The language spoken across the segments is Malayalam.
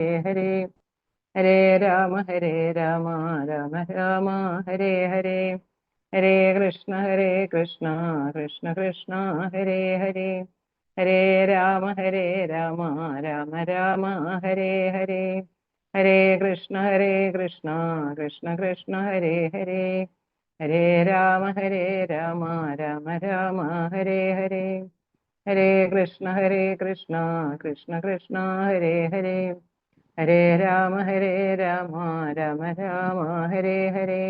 ഹരേ ഹരേ രാമ രാമ രാമ ഹരേ ഹരേ ഹരേ കൃഷ്ണ കൃഷ്ണ കൃഷ്ണ ഹരേ ഹരേ ഹരേ രാമ രാമ രാമ ഹരേ ഹരേ ഹരേ കൃഷ്ണ കൃഷ്ണ കൃഷ്ണ ഹരേ ഹരേ ഹരേ രാമ രാമ രാമ ഹരേ ഹരേ ഹരേ കൃഷ്ണ കൃഷ്ണ കൃഷ്ണ ഹരേ ഹരേ ഹരേ രാമ രാമ രാമ ഹരേ ഹരേ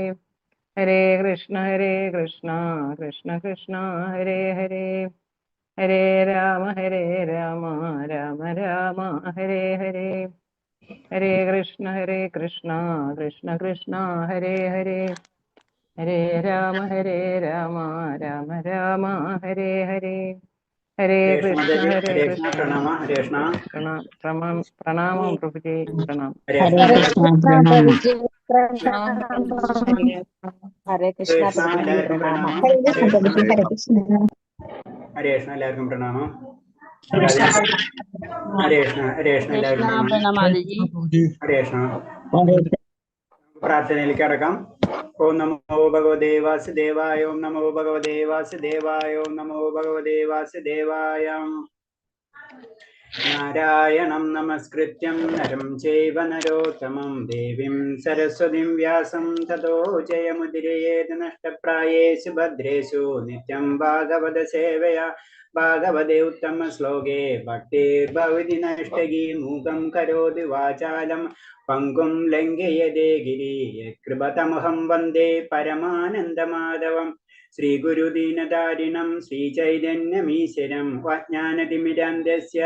ഹരേ കൃഷ്ണ കൃഷ്ണ കൃഷ്ണ ഹരേ ഹരേ ഹരേ രാമ രാമ രാമ ഹരേ ഹരേ ഹരേ കൃഷ്ണ കൃഷ്ണ കൃഷ്ണ ഹരേ ഹരേ ഹരേ രാമ രാമ രാമ ഹരേ ഹരേ ഹരേ കൃഷ്ണ കൃഷ്ണ പ്രണാമം പ്രഭുജി പ്രണാമം. ഹരേ കൃഷ്ണ പ്രഭുജി പ്രണാമം. ഹരേ കൃഷ്ണ പ്രഭുജി പ്രണാമം. ഹരേ കൃഷ്ണ പ്രഭുജി ഹരേ കൃഷ്ണ. ഹരേ കൃഷ്ണ എല്ലാവർക്കും പ്രണാമം. ഹരേ കൃഷ്ണ എല്ലാവർക്കും ഹരേ കൃഷ്ണ. പ്രാർത്ഥനയിലേക്ക് അടക്കാം. ഓം നമോ ഭഗവതേ വാസുദേവായ. ഓം നമോ ഭഗവതേ വാസുദേവായ. ഓം നമോ ഭഗവതേ വാസുദേവായ. നാരായണം നമസ്കൃത്യം നരം ചൈവ നരോത്തമം ദേവീം സരസ്വതീം വ്യാസം തതോ ജയമുദിരയേത് നഷ്ടപ്രായേഷു ഭദ്രേഷു നിത്യം ഭാഗവത സേവയാ ഭാഗവതേ ഉത്തമ ശ്ലോകേ ഭക്തിർഭവതി നഷ്ടഗീ മൂകം കരോതി വാചാലം പങ്കും ലംഘയതേ ഗിരി യത്കൃപതമഹം വന്ദേ പരമാനന്ദമാധവം. ശ്രീ ഗുരുദീനതാരിണം ശ്രീചൈതന്യമീശ്വരം വജ്ഞാനതിമിരാന്ധസ്യ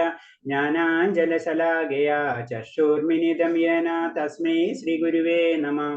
ജ്ഞാനാഞ്ജലശലാകയാ ചക്ഷുർമിലിതം യേന തസ്മൈ ശ്രീ ഗുരുവേ നമഃ.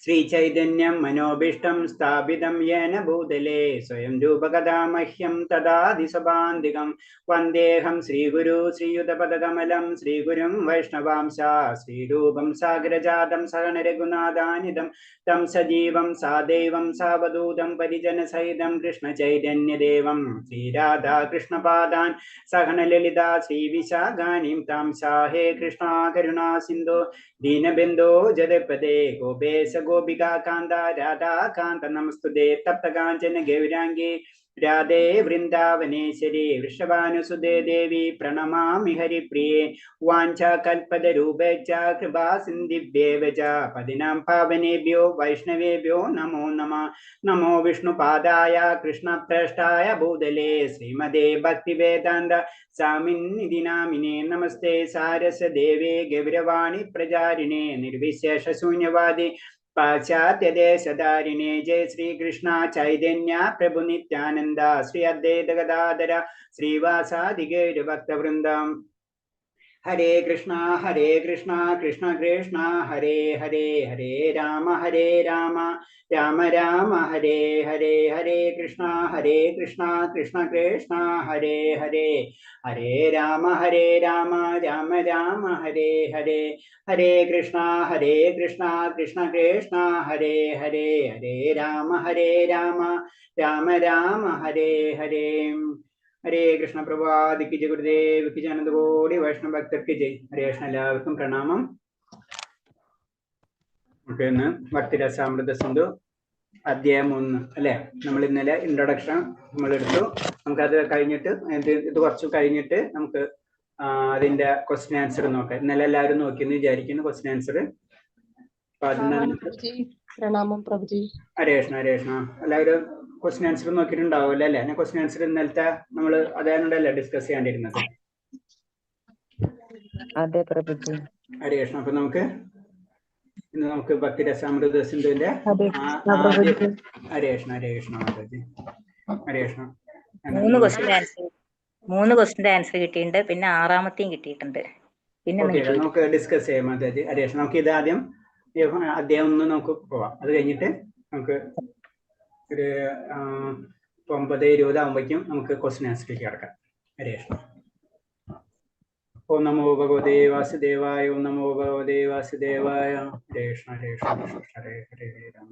ശ്രീചൈതന്യം മനോഭീഷ്ടം സ്ഥാപിതം യേന ഭൂതലേ സ്വയം രൂപകഥാ മഹ്യം തദാതി സഭാന്തികം വന്ദേഹം ശ്രീഗുരു ശ്രീയുതപദകമലം ശ്രീഗുരും വൈഷ്ണവാംശ ശ്രീരൂപം സാഗരജാതം സഹന രഘുനാഥാനിതം തം സജീവം സാദൈവം സാവധൂതം പരിജനസഹിതം കൃഷ്ണചൈതന്യദേവം ശ്രീരാധാ കൃഷ്ണപാദാൻ സഹന ലളിതാ ശ്രീവിശാഖാനീം താം സാഹേ കൃഷ്ണ കരുണാ സിന്ധു ദീനബിന്ദോ ജഗത്പദേ ഗോപേശ ഗോപികാ കാന്ത രാധാ കാന്ത നമസ്തുതേ തപ്ത കാഞ്ചന ഗൗരാംഗേ രാധേ വൃന്ദാവനേശ്വരി വൃഷഭാനുസുതേ ദേവി പ്രണമാമി ഹരിപ്രിയേ. വാഞ്ചാ കൽപതരൂപേച്ഛ കൃപാ സിന്ധിഭ്യേവ ച പതിനാം പാവനേഭ്യോ വൈഷ്ണവേഭ്യോ നമോ നമഃ. നമോ വിഷ്ണുപാദായ കൃഷ്ണപ്രേഷ്ഠായ ഭൂതലേ ശ്രീമതേ ഭക്തിവേദാന്ത സ്വാമിന്നിധി നാമിനേ. നമസ്തേ സാരസ്വദേവേ ഗൗരവാണി പ്രചാരിണേ നിർവിശേഷ ശൂന്യവാദി പാശ്ചാത്യദേശധാരിണേ. ജയ ശ്രീകൃഷ്ണ ചൈതന്യ പ്രഭു നിത്യാനന്ദ ശ്രീ അദ്വൈത ഗദാധര ശ്രീവാസാദി ഗൗരഭക്തവൃന്ദം. ഹരേ കൃഷ്ണ കൃഷ്ണ കൃഷ്ണ ഹരേ ഹരേ ഹരേ രാമ രാമ രാമ ഹരേ ഹരേ. ഹരേ കൃഷ്ണ കൃഷ്ണ കൃഷ്ണ ഹരേ ഹരേ ഹരേ രാമ രാമ രാമ ഹരേ ഹരേ. ഹരേ കൃഷ്ണ കൃഷ്ണ കൃഷ്ണ ഹരേ ഹരേ ഹരേ രാമ രാമ ഹരേ ഹരേ. ഹരേ കൃഷ്ണ പ്രഭാതിക്ക് ജയ ഗുരുദേവിക്ക് ജനതകോടി വൈഷ്ണവ ഭക്തർക്ക് ജയ്. ഹരേ കൃഷ്ണ എല്ലാവർക്കും പ്രണാമം. നമുക്ക് ഇന്ന് ഭക്തിരസാമൃത സിന്ധു അധ്യായം 1 അല്ലെ. നമ്മൾ ഇന്നലെ ഇൻട്രൊഡക്ഷൻ നമ്മൾ എടുത്തു. നമുക്കത് കഴിഞ്ഞിട്ട് ഇത് കുറച്ച് കഴിഞ്ഞിട്ട് നമുക്ക് അതിന്റെ ക്വസ്റ്റ്യൻ ആൻസർ നോക്കാം. ഇന്നലെ എല്ലാവരും നോക്കിയെന്ന് വിചാരിക്കുന്നു ക്വസ്റ്റ്യൻ ആൻസർ. പ്രണാമം പ്രഭുജി. ഹരേ കൃഷ്ണ എല്ലാവരും ക്വസ്റ്റ്യൻ ആൻസർ നോക്കിയിട്ടുണ്ടാവുമല്ലോ അല്ലെ. ഞാൻ ക്വസ്റ്റ്യൻ ആൻസർ ഇന്നലത്തെ നമ്മൾ അതായോണ്ടല്ലേ ഡിസ്കസ് ചെയ്യാണ്ടിരുന്നത്. അതെ പ്രഭുജി. ഹരേ കൃഷ്ണ. അപ്പൊ ഇന്ന് നമുക്ക് ഭക്തിരസാമൃത സിന്ധുവിന്റെ ഹരേ കൃഷ്ണ മാതാജി. ഹരേ കൃഷ്ണ. 3 ക്വസ്റ്റ്യന്റെ ആൻസർ കിട്ടിയിട്ടുണ്ട്. പിന്നെ 6ാമത്തെയും കിട്ടിയിട്ടുണ്ട്. പിന്നെ നമുക്ക് ഡിസ്കസ് ചെയ്യാം മാതാജി. ഹരേ കൃഷ്ണ. നമുക്ക് ഇത് ആദ്യം അധ്യായം 1 നമുക്ക് പോവാം. അത് കഴിഞ്ഞിട്ട് നമുക്ക് ഒരു 9:20 ആകുമ്പോഴേക്കും നമുക്ക് ക്വസ്റ്റ്യൻ ആൻസറിലേക്ക് കിടക്കാം. ഹരേ കൃഷ്ണ. ഓം നമോ ഭഗവതേ വാസുദേവായ. ഓം നമോ ഭഗവതേ വാസുദേവായ. ഹരേ കൃഷ്ണ ഹരേ ഹരേ ഹരേ രാമ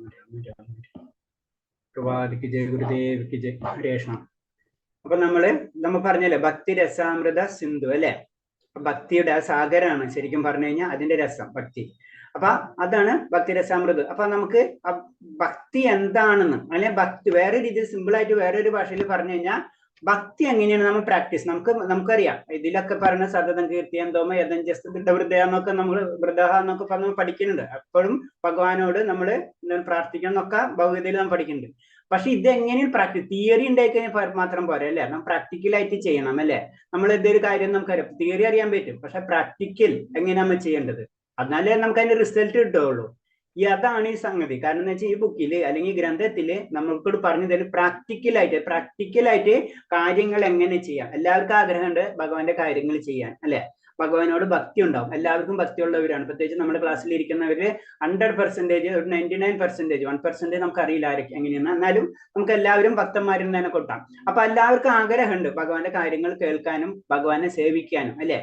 രാമ പ്രഭാതിക്ക് ജയ ഗുരുദേവിക്ക് ജയ. ഹരേ കൃഷ്ണ. അപ്പൊ നമ്മൾ പറഞ്ഞല്ലേ ഭക്തി രസാമൃത സിന്ധു അല്ലെ. ഭക്തിയുടെ ആ സാഗരാണ് ശരിക്കും പറഞ്ഞു കഴിഞ്ഞാൽ അതിന്റെ രസം ഭക്തി. അപ്പൊ അതാണ് ഭക്തിരസാമൃത്. അപ്പൊ നമുക്ക് ഭക്തി എന്താണെന്ന്, അല്ലെങ്കിൽ ഭക്തി വേറെ രീതിയിൽ സിമ്പിൾ ആയിട്ട് വേറൊരു ഭാഷയിൽ പറഞ്ഞു കഴിഞ്ഞാൽ ഭക്തി എങ്ങനെയാണ് നമ്മൾ പ്രാക്ടീസ്, നമുക്കറിയാം ഇതിലൊക്കെ പറയുന്ന സതതം കീർത്തിയം തോമ യഥഞ്ചസ്തൃതവൃദ്ധ എന്നൊക്കെ നമ്മൾ വൃദ്ധ എന്നൊക്കെ പറഞ്ഞ് പഠിക്കുന്നുണ്ട്. എപ്പോഴും ഭഗവാനോട് നമ്മൾ പ്രാർത്ഥിക്കണം എന്നൊക്കെ ഭഗവത്ഗീതയിൽ നമ്മൾ പഠിക്കുന്നുണ്ട്. പക്ഷെ ഇതെങ്ങനെയും പ്രാക്ടീസ്, തിയറി ഉണ്ടായി കഴിഞ്ഞാൽ മാത്രം പോരെ അല്ലേ, നമ്മൾ പ്രാക്ടിക്കലായിട്ട് ചെയ്യണം അല്ലേ. നമ്മൾ എന്തൊരു കാര്യം നമുക്കറിയാം, തിയറി അറിയാൻ പറ്റും, പക്ഷെ പ്രാക്ടിക്കൽ എങ്ങനെയാണ് നമ്മൾ ചെയ്യേണ്ടത്, എന്നാലേ നമുക്ക് അതിന്റെ റിസൾട്ട് കിട്ടുകയുള്ളൂ. അതാണ് ഈ സംഗതി. കാരണം എന്ന് വെച്ചാൽ ഈ ബുക്കില് അല്ലെങ്കിൽ ഈ ഗ്രന്ഥത്തില് നമ്മൾക്കോട് പറഞ്ഞു തരും പ്രാക്ടിക്കലായിട്ട് കാര്യങ്ങൾ എങ്ങനെ ചെയ്യാം. എല്ലാവർക്കും ആഗ്രഹമുണ്ട് ഭഗവാന്റെ കാര്യങ്ങൾ ചെയ്യാൻ അല്ലെ, ഭഗവാനോട് ഭക്തി ഉണ്ടാവും, എല്ലാവർക്കും ഭക്തിയുള്ളവരാണ്. പ്രത്യേകിച്ച് നമ്മുടെ ക്ലാസ്സിൽ ഇരിക്കുന്നവര് 100%, ഒരു 99%, 1% നമുക്ക് അറിയില്ല ആരൊക്കെ എങ്ങനെയാണ്, എന്നാലും നമുക്ക് എല്ലാവരും ഭക്തന്മാരിൽ തന്നെ കൊട്ടാം. അപ്പൊ എല്ലാവർക്കും ആഗ്രഹമുണ്ട് ഭഗവാന്റെ കാര്യങ്ങൾ കേൾക്കാനും ഭഗവാനെ സേവിക്കാനും അല്ലെ.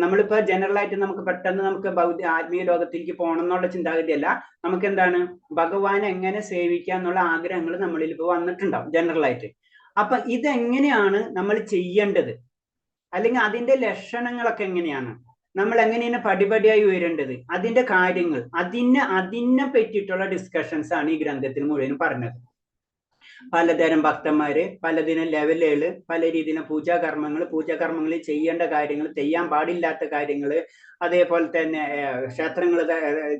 നമ്മളിപ്പോ ജനറൽ ആയിട്ട് നമുക്ക് പെട്ടെന്ന് നമുക്ക് ആത്മീയ ലോകത്തിലേക്ക് പോകണം എന്നുള്ള ചിന്താഗതിയല്ല, നമുക്ക് എന്താണ് ഭഗവാനെ എങ്ങനെ സേവിക്കുക എന്നുള്ള ആഗ്രഹങ്ങൾ നമ്മളിൽ ഇപ്പൊ വന്നിട്ടുണ്ടാവും ജനറൽ ആയിട്ട്. അപ്പൊ ഇതെങ്ങനെയാണ് നമ്മൾ ചെയ്യേണ്ടത്, അല്ലെങ്കിൽ അതിന്റെ ലക്ഷണങ്ങളൊക്കെ എങ്ങനെയാണ്, നമ്മൾ എങ്ങനെയാണ് പടിപടിയായി ഉയരേണ്ടത്, അതിന്റെ കാര്യങ്ങൾ, അതിനെ പറ്റിയിട്ടുള്ള ഡിസ്കഷൻസ് ആണ് ഈ ഗ്രന്ഥത്തിൽ മുഴുവനും പറഞ്ഞത്. പലതരം ഭക്തന്മാര്, പലതിനും ലെവലുകള്, പല രീതിയിലും പൂജാകർമ്മങ്ങളിൽ ചെയ്യേണ്ട കാര്യങ്ങൾ, ചെയ്യാൻ പാടില്ലാത്ത കാര്യങ്ങൾ, അതേപോലെ തന്നെ ക്ഷേത്രങ്ങൾ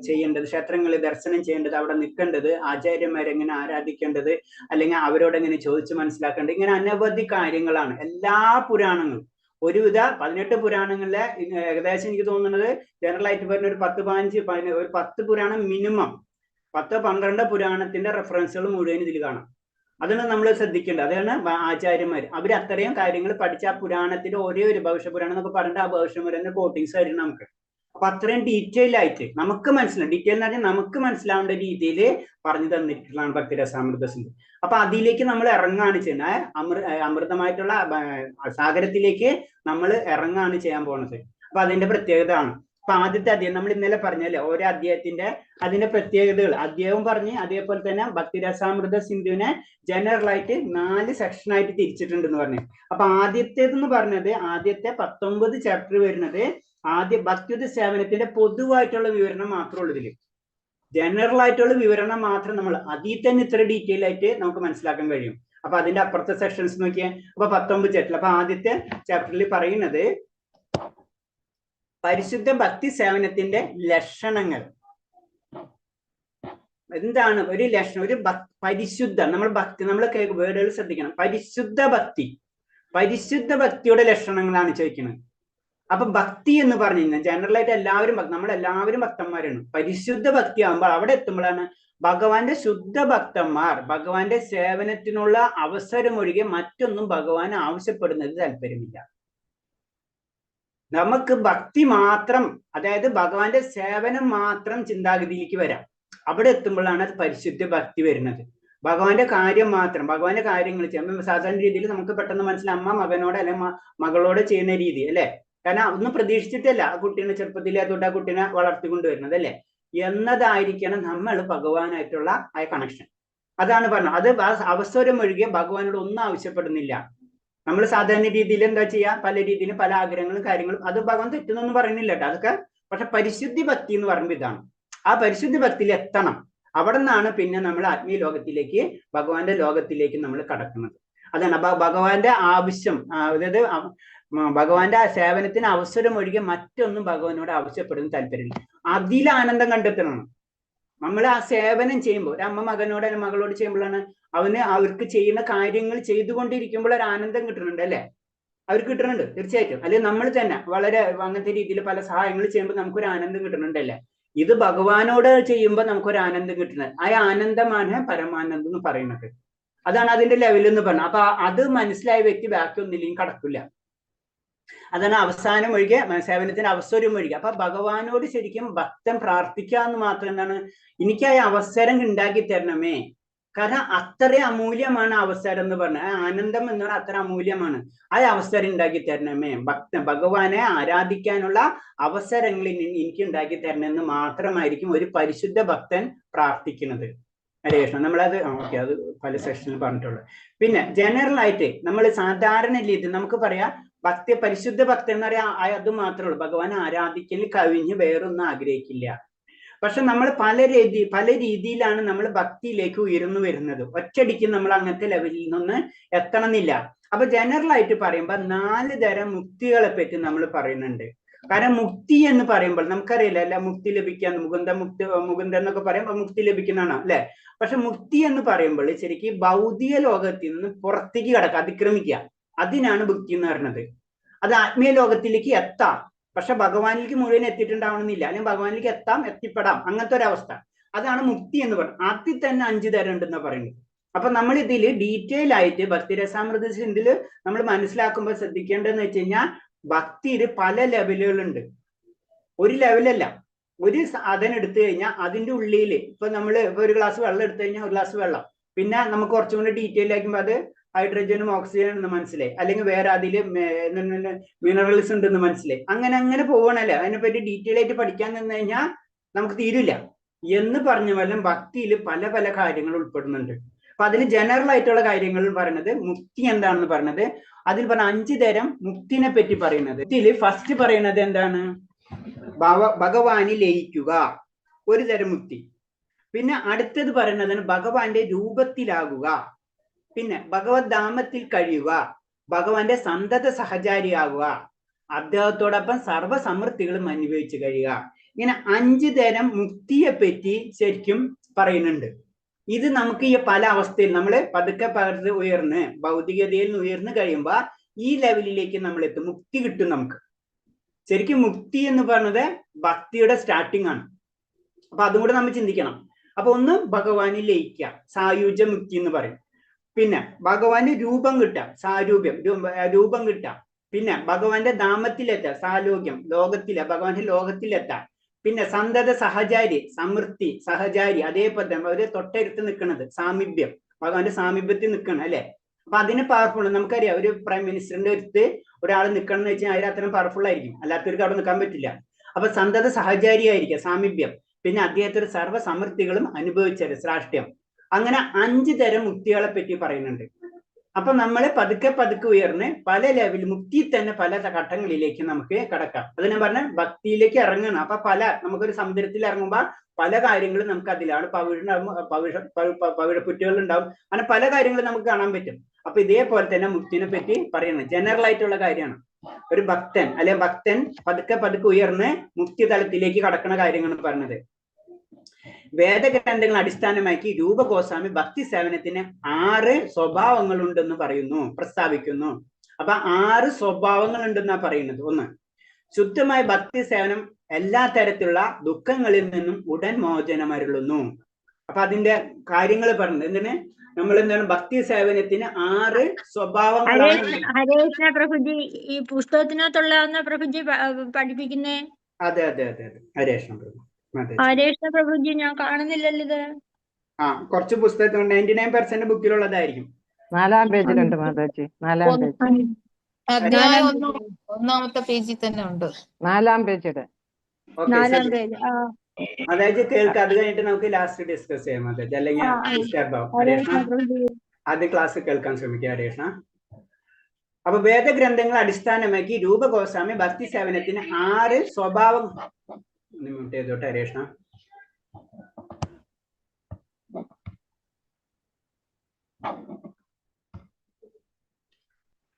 ചെയ്യേണ്ടത്, ക്ഷേത്രങ്ങളിൽ ദർശനം ചെയ്യേണ്ടത്, അവിടെ നിൽക്കേണ്ടത്, ആചാര്യന്മാരെങ്ങനെ ആരാധിക്കേണ്ടത്, അല്ലെങ്കിൽ അവരോടെങ്ങനെ ചോദിച്ച് മനസ്സിലാക്കേണ്ടത്, ഇങ്ങനെ അനവധി കാര്യങ്ങളാണ് എല്ലാ പുരാണങ്ങളും. ഒരുവിധ 18 പുരാണങ്ങളിലെ ഏകദേശം എനിക്ക് തോന്നുന്നത് ജനറൽ ആയിട്ട് പറഞ്ഞ ഒരു 10 പുരാണം മിനിമം 10-12 പുരാണത്തിന്റെ റെഫറൻസുകൾ മുഴുവൻ ഇതിൽ കാണാം. അതാണ് നമ്മൾ ശ്രദ്ധിക്കേണ്ടത്. അതാണ് ആചാര്യന്മാർ, അവർ അത്രയും കാര്യങ്ങൾ പഠിച്ച ആ പുരാണത്തിന്റെ ഒരേ ഒരു ഭവിഷ്യപുരാണം എന്നൊക്കെ പറഞ്ഞിട്ട് ആ ഭവിഷ്യപുരാണത്തിന്റെ കോട്ടിങ്സ് ആയിരുന്നു നമുക്ക്. അപ്പൊ അത്രയും ഡീറ്റെയിൽ ആയിട്ട് നമുക്ക് മനസ്സിലാവും, ഡീറ്റെയിൽ എന്ന് പറഞ്ഞാൽ നമുക്ക് മനസ്സിലാവേണ്ട രീതിയിൽ പറഞ്ഞു തന്നിട്ടുള്ളതാണ് ഭക്തിരസാമൃത സിന്ധു. അപ്പൊ അതിലേക്ക് നമ്മൾ ഇറങ്ങാണ് ചെയ്യുന്നത്, അമൃതമായിട്ടുള്ള സാഗരത്തിലേക്ക് നമ്മൾ ഇറങ്ങാണ് ചെയ്യാൻ പോകുന്നത്. അപ്പൊ അതിന്റെ പ്രത്യേകത ആണ്. അപ്പൊ ആദ്യത്തെ അധ്യായം നമ്മൾ ഇന്നലെ പറഞ്ഞല്ലേ, ഓരോ അധ്യായത്തിന്റെ അതിന്റെ പ്രത്യേകതകൾ അധ്യായവും പറഞ്ഞ്, അതേപോലെ തന്നെ ഭക്തിരസാമൃത സിന്ധുവിനെ ജനറൽ ആയിട്ട് 4 സെക്ഷനായിട്ട് തിരിച്ചിട്ടുണ്ടെന്ന് പറഞ്ഞു. അപ്പൊ ആദ്യത്തേതെന്ന് പറഞ്ഞത്, ആദ്യത്തെ 19 ചാപ്റ്റർ വരുന്നത് ഭക്തിയുത സേവനത്തിന്റെ പൊതുവായിട്ടുള്ള വിവരണം മാത്രമേ ഉള്ളൂ. ഇതിൽ ജനറൽ ആയിട്ടുള്ള വിവരണം മാത്രം നമ്മൾ അതിൽ തന്നെ ഇത്ര ഡീറ്റെയിൽ ആയിട്ട് നമുക്ക് മനസ്സിലാക്കാൻ കഴിയും. അപ്പൊ അതിന്റെ അപ്പുറത്തെ സെക്ഷൻസ് നോക്കിയാൽ അപ്പൊ 19 ചാപ്റ്റർ. അപ്പൊ ആദ്യത്തെ ചാപ്റ്ററിൽ പറയുന്നത് പരിശുദ്ധ ഭക്തി സേവനത്തിന്റെ ലക്ഷണങ്ങൾ എന്താണ്. ഒരു ലക്ഷണം, ഒരു പരിശുദ്ധ, നമ്മൾ വേർഡുകൾ ശ്രദ്ധിക്കണം. പരിശുദ്ധ ഭക്തിയുടെ ലക്ഷണങ്ങളാണ് ചോദിക്കുന്നത്. അപ്പൊ ഭക്തി എന്ന് പറഞ്ഞു കഴിഞ്ഞാൽ ജനറൽ ആയിട്ട് നമ്മളെല്ലാവരും ഭക്തന്മാരാണ്. പരിശുദ്ധ ഭക്തി ആകുമ്പോൾ അവിടെ എത്തുമ്പോഴാണ് ഭഗവാന്റെ ശുദ്ധ ഭക്തന്മാർ ഭഗവാന്റെ സേവനത്തിനുള്ള അവസരം ഒഴികെ മറ്റൊന്നും ഭഗവാൻ ആവശ്യപ്പെടുന്നത് താല്പര്യമില്ല. നമുക്ക് ഭക്തി മാത്രം, അതായത് ഭഗവാന്റെ സേവനം മാത്രം ചിന്താഗതിയിലേക്ക് വരാം. അവിടെ എത്തുമ്പോഴാണ് അത് പരിശുദ്ധ ഭക്തി വരുന്നത്. ഭഗവാന്റെ കാര്യം മാത്രം, ഭഗവാന്റെ കാര്യങ്ങൾ ചെയ്യുമ്പോൾ സാധാരണ രീതിയിൽ നമുക്ക് പെട്ടെന്ന് മനസ്സിലാവും അമ്മ മകനോട് അല്ലെങ്കിൽ മകളോട് ചെയ്യുന്ന രീതി അല്ലെ. കാരണം ഒന്നും പ്രതീക്ഷിച്ചിട്ടല്ല ആ കുട്ടീനെ ചെറുപ്പത്തിലേ തൊട്ട് ആ കുട്ടീനെ വളർത്തിക്കൊണ്ടുവരുന്നത് അല്ലെ എന്നതായിരിക്കണം നമ്മൾ ഭഗവാനായിട്ടുള്ള ആ കണക്ഷൻ. അതാണ് പറഞ്ഞത്. അത് അവസരം ഒഴികെ ഭഗവാനോട് ഒന്നും ആവശ്യപ്പെടുന്നില്ല. നമ്മൾ സാധാരണ രീതിയിൽ എന്താ ചെയ്യാ, പല രീതിയിലും പല ആഗ്രഹങ്ങളും കാര്യങ്ങളും, അത് ഭഗവാൻ തെറ്റെന്നൊന്നും പറയുന്നില്ല കേട്ടോ അതൊക്കെ. പക്ഷെ പരിശുദ്ധി ഭക്തി എന്ന് പറയുമ്പോൾ ഇതാണ്. ആ പരിശുദ്ധി ഭക്തിയിൽ എത്തണം. അവിടെ നിന്നാണ് പിന്നെ നമ്മൾ ആത്മീയ ലോകത്തിലേക്ക്, ഭഗവാന്റെ ലോകത്തിലേക്ക് നമ്മൾ കടക്കുന്നത്. അതാണ് ഭഗവാന്റെ ആവശ്യം, അതായത് ഭഗവാന്റെ ആ സേവനത്തിന് അവസരം ഒഴികെ മറ്റൊന്നും ഭഗവാനോട് ആവശ്യപ്പെടുന്ന താല്പര്യമില്ല. അതിൽ ആനന്ദം കണ്ടെത്തണം. നമ്മൾ ആ സേവനം ചെയ്യുമ്പോൾ, ഒരു അമ്മ മകനോട് അല്ലെങ്കിൽ മകളോട് ചെയ്യുമ്പോഴാണ് അവർക്ക് ചെയ്യുന്ന കാര്യങ്ങൾ ചെയ്തുകൊണ്ടിരിക്കുമ്പോൾ ഒരു ആനന്ദം കിട്ടുന്നുണ്ട് അല്ലെ. അവർക്ക് കിട്ടുന്നുണ്ട് തീർച്ചയായിട്ടും. അല്ലെങ്കിൽ നമ്മൾ തന്നെ വളരെ അങ്ങനത്തെ രീതിയിൽ പല സഹായങ്ങൾ ചെയ്യുമ്പോൾ നമുക്കൊരു ആനന്ദം കിട്ടുന്നുണ്ടല്ലേ. ഇത് ഭഗവാനോട് ചെയ്യുമ്പോൾ നമുക്കൊരു ആനന്ദം കിട്ടുന്നത്. ആ ആനന്ദമാണ് പരമാനന്ദം എന്ന് പറയുന്നത്. അതാണ് അതിന്റെ ലെവൽ എന്ന് പറഞ്ഞത്. അപ്പൊ അത് മനസ്സിലായ വ്യക്തി ബാക്കി ഒന്നില്ലെങ്കിൽ കടക്കില്ല. അതാണ് അവസാനം ഒഴികെ, സേവനത്തിന് അവസരം ഒഴികെ. അപ്പൊ ഭഗവാനോട് ശരിക്കും ഭക്തൻ പ്രാർത്ഥിക്കുക എന്ന് മാത്രം എന്താണ്, എനിക്കായ അവസരം ഉണ്ടാക്കി തരണമേ. കാരണം അത്രയും അമൂല്യമാണ് അവസരം എന്ന് പറഞ്ഞാൽ, ആനന്ദം എന്ന് പറഞ്ഞാൽ അത്ര അമൂല്യമാണ്. ആ അവസരം ഉണ്ടാക്കി തരണമേ, ഭഗവാനെ ആരാധിക്കാനുള്ള അവസരങ്ങൾ എനിക്ക് ഉണ്ടാക്കി തരണമെന്ന് മാത്രമായിരിക്കും ഒരു പരിശുദ്ധ ഭക്തൻ പ്രാർത്ഥിക്കുന്നത്. ഹരേ കൃഷ്ണ. നമ്മളത് ഓക്കെ, അത് പല സെക്ഷനിൽ പറഞ്ഞിട്ടുള്ളത്. പിന്നെ ജനറൽ ആയിട്ട് നമ്മൾ സാധാരണ രീതിയിൽ നമുക്ക് പറയാം ഭക്തി പരിശുദ്ധ ഭക്തി എന്ന് പറയാ അത് മാത്രമേ ഉള്ളൂ. ഭഗവാൻ ആരാധിക്കൽ കവിഞ്ഞ് വേറൊന്നും ആഗ്രഹിക്കില്ല. പക്ഷെ നമ്മൾ പല രീതിയിലാണ് നമ്മൾ ഭക്തിയിലേക്ക് ഉയർന്നു വരുന്നത്. ഒറ്റയടിക്ക് നമ്മൾ അങ്ങനത്തെ ലെവലിൽ നിന്ന് എത്തണമെന്നില്ല. അപ്പൊ ജനറൽ ആയിട്ട് പറയുമ്പോൾ 4 തരം മുക്തികളെ പറ്റി നമ്മൾ പറയുന്നുണ്ട്. കാരണം മുക്തി എന്ന് പറയുമ്പോൾ നമുക്കറിയില്ല അല്ല, മുക്തി ലഭിക്കാൻ മുകുന്ദൻ എന്നൊക്കെ പറയുമ്പോൾ മുക്തി ലഭിക്കുന്നതാണ് അല്ലെ. പക്ഷെ മുക്തി എന്ന് പറയുമ്പോൾ ശരിക്കും ഭൗതിക ലോകത്തിൽ നിന്ന് പുറത്തേക്ക് കടക്കുക, അതിക്രമിക്കുക, അതിനാണ് മുക്തി എന്ന് പറയുന്നത്. അത് ആത്മീയ ലോകത്തിലേക്ക് എത്താം, പക്ഷെ ഭഗവാനിലേക്ക് മുഴുവൻ എത്തിയിട്ടുണ്ടാവണമെന്നില്ല, അല്ലെങ്കിൽ ഭഗവാനിലേക്ക് എത്തിപ്പെടാം, അങ്ങനത്തെ ഒരു അവസ്ഥ. അതാണ് മുക്തി എന്ന് പറയുന്നത്. അതിൽ തന്നെ 5 തരം ഉണ്ടെന്നാ പറയുന്നത്. അപ്പൊ നമ്മൾ ഇതിൽ ഡീറ്റെയിൽ ആയിട്ട് ഭക്തിരസാമൃത സിന്ധില് നമ്മൾ മനസ്സിലാക്കുമ്പോൾ ശ്രദ്ധിക്കേണ്ടതെന്ന് വെച്ച് കഴിഞ്ഞാൽ ഭക്തിയിൽ പല ലെവലുകളുണ്ട്. ഒരു ലെവലല്ല, ഒരു സാധനം എടുത്തു കഴിഞ്ഞാൽ അതിന്റെ ഉള്ളിൽ ഇപ്പൊ നമ്മൾ ഇപ്പൊ ഒരു ഗ്ലാസ് വെള്ളം എടുത്തു കഴിഞ്ഞാൽ ഒരു ഗ്ലാസ് വെള്ളം, പിന്നെ നമുക്ക് കുറച്ചും കൂടി ഡീറ്റെയിൽ ആക്കുമ്പോൾ അത് ഹൈഡ്രജനും ഓക്സിജനും എന്ന് മനസ്സിലായി, അല്ലെങ്കിൽ വേറെ അതിൽ മിനറൽസ് ഉണ്ടെന്ന് മനസ്സിലായി. അങ്ങനെ പോകണല്ലേ. അതിനെപ്പറ്റി ഡീറ്റെയിൽ ആയിട്ട് പഠിക്കാൻ നിന്ന് കഴിഞ്ഞാൽ നമുക്ക് തീരില്ല. എന്ന് പറഞ്ഞ പോലെ ഭക്തിയിൽ പല പല കാര്യങ്ങൾ ഉൾപ്പെടുന്നുണ്ട്. അപ്പൊ അതിൽ ജനറൽ ആയിട്ടുള്ള കാര്യങ്ങൾ പറയുന്നത് മുക്തി എന്താണെന്ന് പറഞ്ഞത്, അതിൽ പറഞ്ഞ 5 തരം മുക്തിനെ പറ്റി പറയുന്നത്. ഇതിൽ ഫസ്റ്റ് പറയുന്നത് എന്താണ്? ഭഗവാനിൽ ലയിക്കുക, ഒരു തരം മുക്തി. പിന്നെ അടുത്തത് പറയുന്നത് ഭഗവാന്റെ രൂപത്തിലാകുക, പിന്നെ ഭഗവത് ധാമത്തിൽ കഴിയുക, ഭഗവാന്റെ സന്തത സഹചാരിയാകുക, അദ്ദേഹത്തോടൊപ്പം സർവ്വസമൃദ്ധികളും അനുഭവിച്ചു കഴിയുക. ഇങ്ങനെ 5 തരം മുക്തിയെ പറ്റി ശരിക്കും പറയുന്നുണ്ട്. ഇത് നമുക്ക് ഈ പല അവസ്ഥയിൽ നമ്മൾ പതുക്കെ ഉയർന്ന് ഭൗതികതയിൽ നിന്ന് ഉയർന്നു കഴിയുമ്പോൾ ഈ ലെവലിലേക്ക് നമ്മൾ എത്തും, മുക്തി കിട്ടും നമുക്ക്. ശരിക്കും മുക്തി എന്ന് പറയുന്നത് ഭക്തിയുടെ സ്റ്റാർട്ടിംഗ് ആണ്. അപ്പൊ അതും കൂടെ നമ്മൾ ചിന്തിക്കണം. അപ്പൊ ഒന്ന് ഭഗവാനിൽ ലയിക്കുക, സായുജ്യ മുക്തി എന്ന് പറയും. പിന്നെ ഭഗവാന്റെ രൂപം കിട്ടുക, സാരൂപ്യം രൂപം കിട്ടുക. പിന്നെ ഭഗവാന്റെ ധാമത്തിലെത്തുക, സാലോക്യം ഭഗവാന്റെ ലോകത്തിലെത്താം. പിന്നെ സന്തത സഹചാരി, സമൃദ്ധി സഹചാരി, അതേപോലെ തന്നെ അവര് തൊട്ടടുത്ത് നിൽക്കുന്നത്, സാമീപ്യം, ഭഗവാന്റെ സാമീപ്യത്തിൽ നിൽക്കണം അല്ലെ. അപ്പൊ അതിന് പവർഫുൾ. നമുക്കറിയാം ഒരു പ്രൈം മിനിസ്റ്ററിന്റെ അടുത്ത് ഒരാൾ നിൽക്കണം എന്ന് വെച്ചാൽ അതിൽ അത്രയും പവർഫുൾ ആയിരിക്കും, അല്ലാത്തവർക്ക് അവിടെ നിൽക്കാൻ പറ്റില്ല. അപ്പൊ സന്തത സഹചാരി ആയിരിക്കുക, സാമീപ്യം. പിന്നെ അദ്ദേഹത്തിന് സർവ്വ സമൃദ്ധികളും അനുഭവിച്ചത്, ശ്രാഷ്ട്യം. അങ്ങനെ 5 തരം മുക്തികളെ പറ്റി പറയുന്നുണ്ട്. അപ്പൊ നമ്മൾ പതുക്കെ ഉയർന്ന് പല ലെവൽ മുക്തി തന്നെ പല ഘട്ടങ്ങളിലേക്ക് നമുക്ക് കടക്കാം. അത് ഞാൻ പറഞ്ഞ ഭക്തിയിലേക്ക് ഇറങ്ങണം. അപ്പൊ നമുക്കൊരു സമുദ്രത്തിൽ ഇറങ്ങുമ്പോൾ പല കാര്യങ്ങളും നമുക്ക് അതിലാണ് പവിഴപ്പുറ്റുകൾ ഉണ്ടാവും, അങ്ങനെ പല കാര്യങ്ങളും നമുക്ക് കാണാൻ പറ്റും. അപ്പൊ ഇതേപോലെ തന്നെ മുക്തിനെ പറ്റി പറയുന്നത് ജനറൽ ആയിട്ടുള്ള കാര്യമാണ്. ഒരു ഭക്തൻ പതുക്കെ ഉയർന്ന് മുക്തി തലത്തിലേക്ക് കടക്കുന്ന കാര്യങ്ങളാണ് പറഞ്ഞത്. വേദഗ്രന്ഥങ്ങൾ അടിസ്ഥാനമാക്കി രൂപഗോസ്വാമി ഭക്തി സേവനത്തിന് 6 സ്വഭാവങ്ങളുണ്ടെന്ന് പ്രസ്താവിക്കുന്നു. അപ്പൊ 6 സ്വഭാവങ്ങൾ ഉണ്ടെന്നാ പറയുന്നത്. ഒന്ന്, ശുദ്ധമായ ഭക്തി സേവനം എല്ലാ തരത്തിലുള്ള ദുഃഖങ്ങളിൽ നിന്നും ഉടൻ മോചനമരുളുന്നു. അപ്പൊ അതിന്റെ കാര്യങ്ങൾ പറഞ്ഞത് എന്താണ് ഭക്തി സേവനത്തിന് 6 സ്വഭാവങ്ങളാണ്. ഹരേ കൃഷ്ണ പ്രഭുജി, ഈ പുസ്തകത്തിനകത്തുള്ള പ്രഭുജി പഠിപ്പിക്കുന്നേ? അതെ ഹരേ കൃഷ്ണ പ്രഭു. ഹരേ കൃഷ്ണ പ്രഭുജി, ഞാൻ കാണുന്നില്ലല്ലോ ഇത്. കുറച്ച് പുസ്തകത്തിൽ 99% ബുക്കിലുള്ളതായിരിക്കും. 4-ാം പേജിലുണ്ട് മാതാജി, 4-ാം പേജ്. അധ്യായം 1-ാമത്തെ പേജിൽ തന്നെ ഉണ്ട്. 4-ാം പേജില്. 4-ാം പേജ്. അതായത് കേൾക്കാം, അത് കഴിഞ്ഞിട്ട് നമുക്ക് ലാസ്റ്റ് ഡിസ്കസ് ചെയ്യാം. അതായത് അല്ലെങ്കിൽ ആദ്യം ക്ലാസ് കേൾക്കാൻ ശ്രമിക്കുക ഹരേഷ്ണ. അപ്പൊ വേദഗ്രന്ഥങ്ങൾ അടിസ്ഥാനമാക്കി രൂപഗോസ്വാമി ഭക്തി സേവനത്തിന് 6 സ്വഭാവം ചെയ്തോട്ടെ ഹരേഷ്ണ.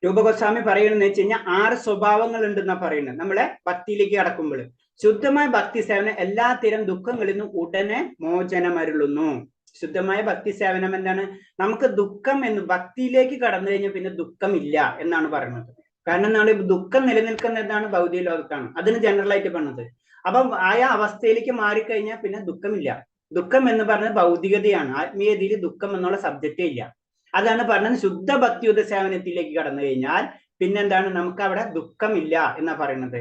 രൂപഗോസ്വാമി പറയുന്നത് വെച്ച് കഴിഞ്ഞാൽ 6 സ്വഭാവങ്ങൾ ഉണ്ടെന്നാ പറയുന്നത്. നമ്മളെ ഭക്തിയിലേക്ക് കടക്കുമ്പോൾ ശുദ്ധമായ ഭക്തി സേവനം എല്ലാ തരം ദുഃഖങ്ങളിൽ നിന്നും ഉടനെ മോചനമരുളുന്നു. ശുദ്ധമായ ഭക്തി സേവനം എന്താണ്? നമുക്ക് ഭക്തിയിലേക്ക് കടന്നു കഴിഞ്ഞാൽ പിന്നെ ദുഃഖമില്ല എന്നാണ് പറയുന്നത്. കാരണം എന്താണ്? ദുഃഖം നിലനിൽക്കുന്ന എന്താണ്? ഭൗതിക ലോകത്താണ്. അതിന് ജനറൽ ആയിട്ട് പറഞ്ഞത്. അപ്പം ആ അവസ്ഥയിലേക്ക് മാറിക്കഴിഞ്ഞാൽ പിന്നെ ദുഃഖമില്ല. ദുഃഖം എന്ന് പറഞ്ഞത് ഭൗതികതയാണ്. ആത്മീയതയിൽ ദുഃഖം എന്നുള്ള സബ്ജക്റ്റേ ഇല്ല. അതാണ് പറഞ്ഞത്. ശുദ്ധ ഭക്തിയുത സേവനത്തിലേക്ക് കടന്നു കഴിഞ്ഞാൽ പിന്നെന്താണ്? നമുക്ക് അവിടെ ദുഃഖമില്ല എന്നാ പറയുന്നത്.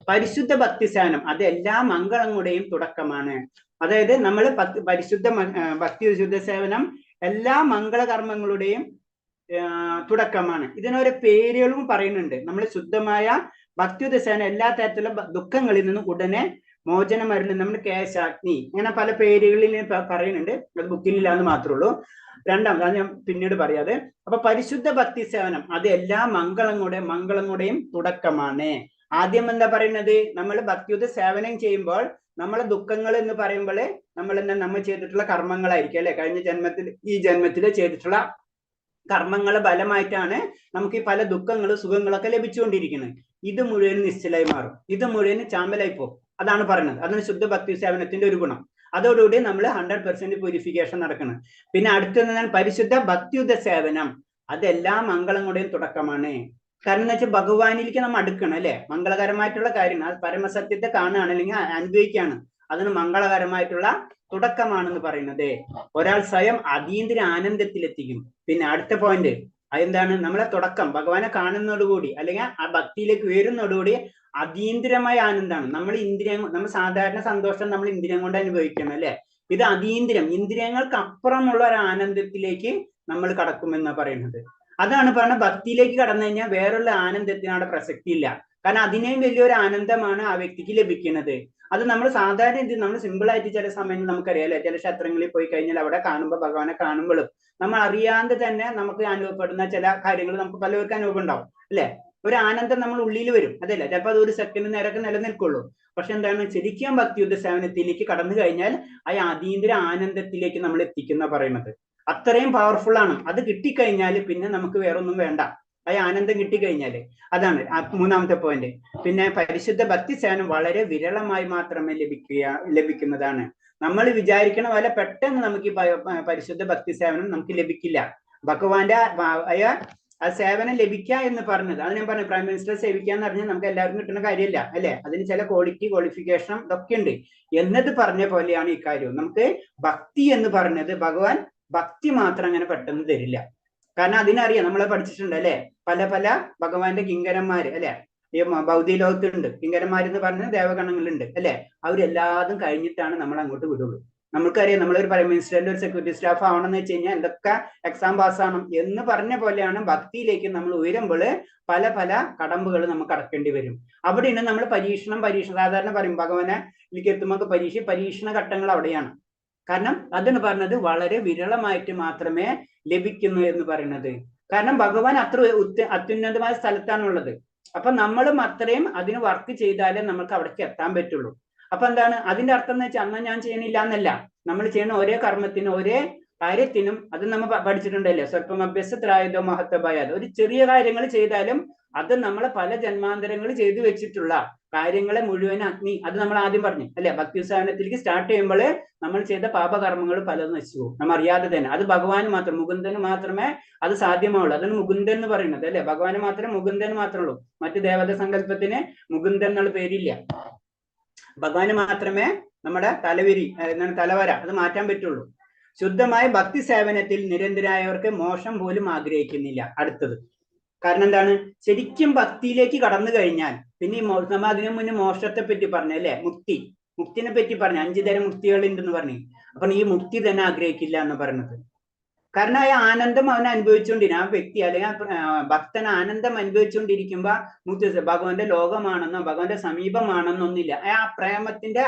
പരിശുദ്ധ ഭക്തി സേവനം അത് എല്ലാ മംഗളങ്ങളുടെയും തുടക്കമാണ്. അതായത് നമ്മൾ പരിശുദ്ധ ഭക്തി ശുദ്ധ സേവനം എല്ലാ മംഗളകർമ്മങ്ങളുടെയും തുടക്കമാണ്. ഇതിനൊരു പേരുകളും പറയുന്നുണ്ട്. നമ്മൾ ശുദ്ധമായ ഭക്തിയുത സേവനം എല്ലാ തരത്തിലുള്ള ദുഃഖങ്ങളിൽ നിന്നും ഉടനെ മോചനം അരുളും, നമ്മുടെ കേശാഗ്നി, ഇങ്ങനെ പല പേരുകളിൽ പറയുന്നുണ്ട്. അത് ബുക്കിലില്ല എന്ന് മാത്രമേ ഉള്ളൂ. രണ്ടാമത് അത് ഞാൻ പിന്നീട് പറയാതെ. അപ്പൊ പരിശുദ്ധ ഭക്തി സേവനം അത് എല്ലാ മംഗളങ്ങളുടെയും തുടക്കമാണ്. ആദ്യം എന്താ പറയുന്നത്, നമ്മൾ ഭക്തിയുത സേവനം ചെയ്യുമ്പോൾ നമ്മളെ ദുഃഖങ്ങൾ എന്ന് പറയുമ്പോൾ നമ്മൾ ചെയ്തിട്ടുള്ള കർമ്മങ്ങളായിരിക്കും അല്ലെ, കഴിഞ്ഞ ജന്മത്തിൽ ഈ ജന്മത്തിൽ ചെയ്തിട്ടുള്ള കർമ്മങ്ങളെ ഫലമായിട്ടാണ് നമുക്ക് ഈ പല ദുഃഖങ്ങളും സുഖങ്ങളൊക്കെ ലഭിച്ചുകൊണ്ടിരിക്കുന്നത്. ഇത് മുഴുവൻ നിശ്ചലായി മാറും, ഇത് മുഴുവൻ ചാമ്പലായി പോകും. അതാണ് പറയുന്നത്. അതാണ് ശുദ്ധ ഭക്തി സേവനത്തിന്റെ ഒരു ഗുണം. അതോടുകൂടി നമ്മൾ 100% പ്യൂരിഫിക്കേഷൻ നടക്കണം. പിന്നെ അടുത്തത് പരിശുദ്ധ ഭക്തിയുത സേവനം, അതെല്ലാ മംഗളങ്ങളുടെയും തുടക്കമാണ്. കാരണം എന്ന് വെച്ചാൽ ഭഗവാനിലേക്ക് നമ്മൾ അടുക്കണം അല്ലെ, മംഗളകരമായിട്ടുള്ള കാര്യം, അത് പരമസത്യത്തെ കാണുകയാണ് അല്ലെങ്കിൽ അനുഭവിക്കുകയാണ്, അതിന് മംഗളകരമായിട്ടുള്ള തുടക്കമാണെന്ന് പറയുന്നത്. ഒരാൾ സ്വയം അതീന്ദ്ര ആനന്ദത്തിലെത്തിക്കും. പിന്നെ അടുത്ത പോയിന്റ് അതെന്താണ്, നമ്മളെ തുടക്കം ഭഗവാനെ കാണുന്നതോടുകൂടി അല്ലെങ്കിൽ ആ ഭക്തിയിലേക്ക് ഉയരുന്നതോടുകൂടി അതീന്ദ്രമായ ആനന്ദമാണ്. നമ്മൾ സാധാരണ സന്തോഷം നമ്മൾ ഇന്ദ്രിയം കൊണ്ട് അനുഭവിക്കണം അല്ലെ, ഇത് അതീന്ദ്രം, ഇന്ദ്രിയങ്ങൾക്ക് അപ്പുറമുള്ള ഒരു ആനന്ദത്തിലേക്ക് നമ്മൾ കടക്കുമെന്നാ പറയുന്നത്. അതാണ് പറയുന്നത്, ഭക്തിയിലേക്ക് കടന്നു കഴിഞ്ഞാൽ വേറുള്ള ആനന്ദത്തിന് അവിടെ പ്രസക്തി ഇല്ല. കാരണം അതിനേയും വലിയൊരു ആനന്ദമാണ് ആ വ്യക്തിക്ക് ലഭിക്കുന്നത്. അത് നമ്മൾ സാധാരണ നമ്മൾ സിമ്പിൾ ആയിട്ട് ചില സമയങ്ങളിൽ നമുക്കറിയാലോ, ചില ക്ഷേത്രങ്ങളിൽ പോയി കഴിഞ്ഞാൽ അവിടെ കാണുമ്പോൾ ഭഗവാനെ കാണുമ്പോഴും നമ്മൾ അറിയാതെ തന്നെ നമുക്ക് അനുഭവപ്പെടുന്ന ചില കാര്യങ്ങൾ നമുക്ക് പലവർക്കും അനുഭവം ഉണ്ടാവും അല്ലെ. ഒരു ആനന്ദം നമ്മൾ ഉള്ളിൽ വരും, അതല്ല ചിലപ്പോൾ അത് ഒരു സെക്കൻഡ് നേരമൊക്കെ നിലനിൽക്കുള്ളൂ. പക്ഷെ എന്താണ്, ശരിക്കും ഭക്തിയുദ്ധ സേവനത്തിലേക്ക് കടന്നു കഴിഞ്ഞാൽ ആ അതീന്ദ്ര ആനന്ദത്തിലേക്ക് നമ്മൾ എത്തിക്കുന്ന പറയുന്നത്. അത്രയും പവർഫുൾ ആണ്. അത് കിട്ടിക്കഴിഞ്ഞാൽ പിന്നെ നമുക്ക് വേറൊന്നും വേണ്ട, ആ ആനന്ദം കിട്ടിക്കഴിഞ്ഞാല്. അതാണ് മൂന്നാമത്തെ പോയിന്റ്. പിന്നെ പരിശുദ്ധ ഭക്തി സേവനം വളരെ വിരളമായി മാത്രമേ ലഭിക്കുന്നതാണ്. നമ്മൾ വിചാരിക്കണ പോലെ പെട്ടെന്ന് നമുക്ക് ഈ പരിശുദ്ധ ഭക്തി സേവനം നമുക്ക് ലഭിക്കില്ല. ഭഗവാന്റെ ആ സേവനം ലഭിക്കുക എന്ന് പറഞ്ഞത്, അത് ഞാൻ പറഞ്ഞു, പ്രൈം മിനിസ്റ്റർ സേവിക്കുക എന്ന് പറഞ്ഞാൽ നമുക്ക് എല്ലാവർക്കും കിട്ടുന്ന കാര്യമില്ല അല്ലെ, അതിന് ചില ക്വാളിഫിക്കേഷൻ ഇതൊക്കെ ഉണ്ട് എന്നത് പറഞ്ഞ പോലെയാണ് ഈ കാര്യവും. നമുക്ക് ഭക്തി എന്ന് പറഞ്ഞത് ഭഗവാൻ ഭക്തി മാത്രം അങ്ങനെ പെട്ടെന്ന് തരില്ല. കാരണം അതിനറിയാം, നമ്മളെ പഠിച്ചിട്ടുണ്ട് അല്ലെ, പല പല ഭഗവാന്റെ കിങ്കരന്മാര് അല്ലെ, ഈ ഭൗതിക ലോകത്തുണ്ട് കിങ്കരന്മാരെന്ന് പറഞ്ഞ ദേവഗണങ്ങളുണ്ട് അല്ലെ, അവരെല്ലാതും കഴിഞ്ഞിട്ടാണ് നമ്മൾ അങ്ങോട്ട് വിടുള്ളൂ. നമുക്കറിയാം, നമ്മളൊരു പ്രൈം മിനിസ്റ്ററിന്റെ ഒരു സെക്യൂരിറ്റി സ്റ്റാഫ് ആവണമെന്ന് വെച്ച് കഴിഞ്ഞാൽ എന്തൊക്കെ എക്സാം പാസ്സാവണം എന്ന് പറഞ്ഞ പോലെയാണ് ഭക്തിയിലേക്ക് നമ്മൾ ഉയരുമ്പോൾ പല പല കടമ്പുകൾ നമുക്ക് അടക്കേണ്ടി വരും. അവിടെയാണ് നമ്മൾ പരീക്ഷണം സാധാരണ പറയും ഭഗവാനെ ഇതിലേക്ക് എത്തുമ്പോൾ പരീക്ഷണ ഘട്ടങ്ങൾ അവിടെയാണ്. കാരണം അതെന്ന് പറഞ്ഞത് വളരെ വിരളമായിട്ട് മാത്രമേ ലഭിക്കുന്നു എന്ന് പറയുന്നത്. കാരണം ഭഗവാൻ അത്ര അത്യുന്നതമായ സ്ഥലത്താണുള്ളത്. അപ്പൊ നമ്മളും അത്രയും അതിന് വർക്ക് ചെയ്താലേ നമുക്ക് അവിടേക്ക് എത്താൻ പറ്റുള്ളൂ. അപ്പൊ എന്താണ് അതിന്റെ അർത്ഥം എന്ന് വെച്ചാൽ അന്ന് ഞാൻ ചെയ്യണില്ല എന്നല്ല, നമ്മൾ ചെയ്യുന്ന ഒരേ കർമ്മത്തിനും ഒരേ കാര്യത്തിനും അത് നമ്മൾ പഠിച്ചിട്ടുണ്ടല്ലേ, സ്വല്പം അഭ്യസത്തിലായതോ മഹത്വമായതോ, ഒരു ചെറിയ കാര്യങ്ങൾ ചെയ്താലും അത് നമ്മൾ പല ജന്മാന്തരങ്ങൾ ചെയ്തു വെച്ചിട്ടുള്ള കാര്യങ്ങളെ മുഴുവൻ അഗ്നി, അത് നമ്മൾ ആദ്യം പറഞ്ഞു അല്ലെ, ഭക്തി സേവനത്തിലേക്ക് സ്റ്റാർട്ട് ചെയ്യുമ്പോൾ നമ്മൾ ചെയ്ത പാപകർമ്മങ്ങൾ പലതും നശിച്ചു പോകും, നമ്മൾ അറിയാതെ തന്നെ. അത് ഭഗവാന് മാത്രം, മുകുന്ദന് മാത്രമേ അത് സാധ്യമാവുള്ളൂ. അതാണ് മുകുന്ദൻ എന്ന് പറയുന്നത് അല്ലെ, ഭഗവാന് മാത്രമേ മുകുന്ദൻ മാത്രമേ ഉള്ളൂ. മറ്റു ദേവത സങ്കല്പത്തിന് മുകുന്ദൻ എന്നുള്ള പേരില്ല. ഭഗവാന് മാത്രമേ നമ്മുടെ തലവര അത് മാറ്റാൻ പറ്റുള്ളൂ. ശുദ്ധമായ ഭക്തി സേവനത്തിൽ നിരന്തരായവർക്ക് മോശം പോലും ആഗ്രഹിക്കുന്നില്ല. അടുത്തത് കാരണം എന്താണ്, ശരിക്കും ഭക്തിയിലേക്ക് കടന്നു കഴിഞ്ഞാൽ പിന്നെ നമ്മൾ അതിനു മുന്നേ മോക്ഷത്തെ പറ്റി പറഞ്ഞു അല്ലെ, മുക്തിനെ പറ്റി പറഞ്ഞു, 5 തരം മുക്തികൾ ഉണ്ടെന്ന് പറഞ്ഞു. അപ്പൊ ഈ മുക്തി തന്നെ ആഗ്രഹിക്കില്ല എന്ന് പറയുന്നത്. കാരണം ആ ആനന്ദം അവൻ അനുഭവിച്ചുകൊണ്ടിരിക്കും, ആ വ്യക്തി അല്ലെങ്കിൽ ഭക്തൻ ആനന്ദം അനുഭവിച്ചുകൊണ്ടിരിക്കുമ്പോ മുക്തി ഭഗവാന്റെ ലോകമാണെന്നോ ഭഗവാന്റെ സമീപമാണെന്നൊന്നില്ല. ആ പ്രേമത്തിന്റെ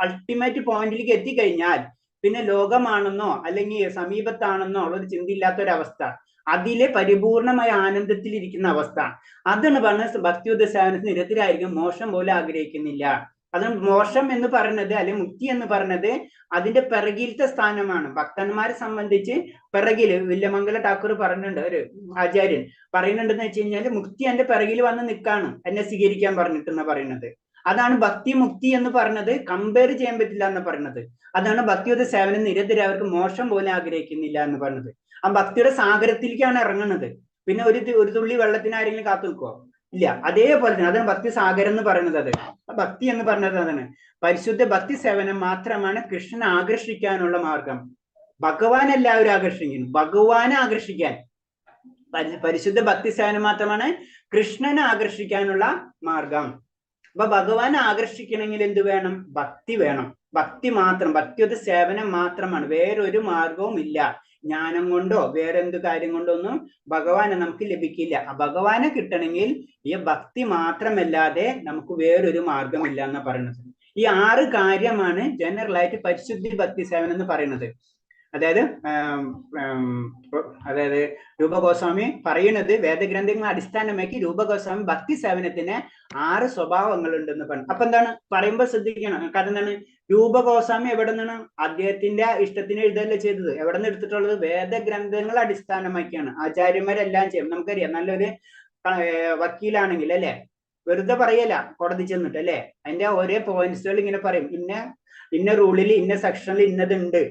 അൾട്ടിമേറ്റ് പോയിന്റിലേക്ക് എത്തിക്കഴിഞ്ഞാൽ പിന്നെ ലോകമാണെന്നോ അല്ലെങ്കിൽ സമീപത്താണെന്നോ ഉള്ളൊരു ചിന്തയില്ലാത്തൊരവസ്ഥ, അതിലെ പരിപൂർണമായ ആനന്ദത്തിലിരിക്കുന്ന അവസ്ഥ. അതാണ് പറഞ്ഞ ഭക്തിയുദ്ധ സേവനത്തിന് നിരത്തിലായിരിക്കും മോശം പോലും ആഗ്രഹിക്കുന്നില്ല. അത് മോശം എന്ന് പറയുന്നത് അല്ലെങ്കിൽ മുക്തി എന്ന് പറയുന്നത് അതിന്റെ പിറകിലത്തെ സ്ഥാനമാണ്. ഭക്തന്മാരെ സംബന്ധിച്ച് പിറകില് വില്യമംഗല ഠാക്കൂർ പറഞ്ഞിട്ടുണ്ട്, ഒരു ആചാര്യൻ പറയുന്നുണ്ടെന്ന് വെച്ച് കഴിഞ്ഞാൽ മുക്തി എന്റെ പിറകിൽ വന്ന് നിൽക്കാണ് എന്നെ സ്വീകരിക്കാൻ പറഞ്ഞിട്ടെന്ന് പറയുന്നത്. അതാണ് ഭക്തി മുക്തി എന്ന് പറഞ്ഞത്, കമ്പയർ ചെയ്യാൻ പറ്റില്ല എന്ന് പറയുന്നത്. അതാണ് ഭക്തിയുടെ സേവനം നിരന്തരം അവർക്ക് മോശം പോലെ ആഗ്രഹിക്കുന്നില്ല എന്ന് പറയുന്നത്. ആ ഭക്തിയുടെ സാഗരത്തിലേക്കാണ് ഇറങ്ങുന്നത്. പിന്നെ ഒരു തുള്ളി വെള്ളത്തിന് ആരെങ്കിലും കാത്തു നിൽക്കുവോ? ഇല്ല. അതേപോലെ തന്നെ അതാണ് ഭക്തി സാഗരം എന്ന് പറയുന്നത്. അത് ഭക്തി എന്ന് പറഞ്ഞത് അതാണ്. പരിശുദ്ധ ഭക്തി സേവനം മാത്രമാണ് കൃഷ്ണനെ ആകർഷിക്കാനുള്ള മാർഗം. ഭഗവാൻ എല്ലാവരും ആകർഷിക്കുന്നു, ഭഗവാനെ ആകർഷിക്കാൻ പരിശുദ്ധ ഭക്തി സേവനം മാത്രമാണ് കൃഷ്ണനെ ആകർഷിക്കാനുള്ള മാർഗം. അപ്പൊ ഭഗവാനെ ആകർഷിക്കണമെങ്കിൽ എന്ത് വേണം? ഭക്തി വേണം. ഭക്തി മാത്രം, ഭക്തിയുടെ സേവനം മാത്രമാണ്, വേറൊരു മാർഗവും ഇല്ല. ജ്ഞാനം കൊണ്ടോ വേറെ എന്ത് കാര്യം കൊണ്ടോ ഒന്നും ഭഗവാനെ നമുക്ക് ലഭിക്കില്ല. ഭഗവാനെ കിട്ടണമെങ്കിൽ ഈ ഭക്തി മാത്രമല്ലാതെ നമുക്ക് വേറൊരു മാർഗമില്ല എന്നാ പറയുന്നത്. ഈ 6 കാര്യമാണ് ജനറൽ ആയിട്ട് പരിശുദ്ധി ഭക്തി സേവനം എന്ന് പറയുന്നത്. അതായത് രൂപഗോസ്വാമി പറയുന്നത് വേദഗ്രന്ഥങ്ങളെ അടിസ്ഥാനമാക്കി രൂപഗോസ്വാമി ഭക്തി സേവനത്തിന് 6 സ്വഭാവങ്ങൾ ഉണ്ടെന്ന് പറഞ്ഞു. അപ്പൊ എന്താണ് പറയുമ്പോൾ ശ്രദ്ധിക്കണം. കാരണം എന്താണ്, രൂപഗോസ്വാമി എവിടെ നിന്നാണ് അദ്ദേഹത്തിന്റെ ഇഷ്ടത്തിന് എഴുതല്ലേ ചെയ്തത്? എവിടെ നിന്ന് എടുത്തിട്ടുള്ളത്? വേദഗ്രന്ഥങ്ങളെ അടിസ്ഥാനമാക്കിയാണ് ആചാര്യന്മാരെല്ലാം ചെയ്യും. നമുക്കറിയാം, നല്ലൊരു വക്കീലാണെങ്കിൽ അല്ലെ, വെറുതെ പറയല കോടതി ചെന്നിട്ട് അല്ലെ, അതിന്റെ ഓരോ പോയിന്റ്സുകൾ ഇങ്ങനെ പറയും. ഇന്ന റൂളിൽ ഇന്ന സെക്ഷനിൽ ഇന്നതുണ്ട്,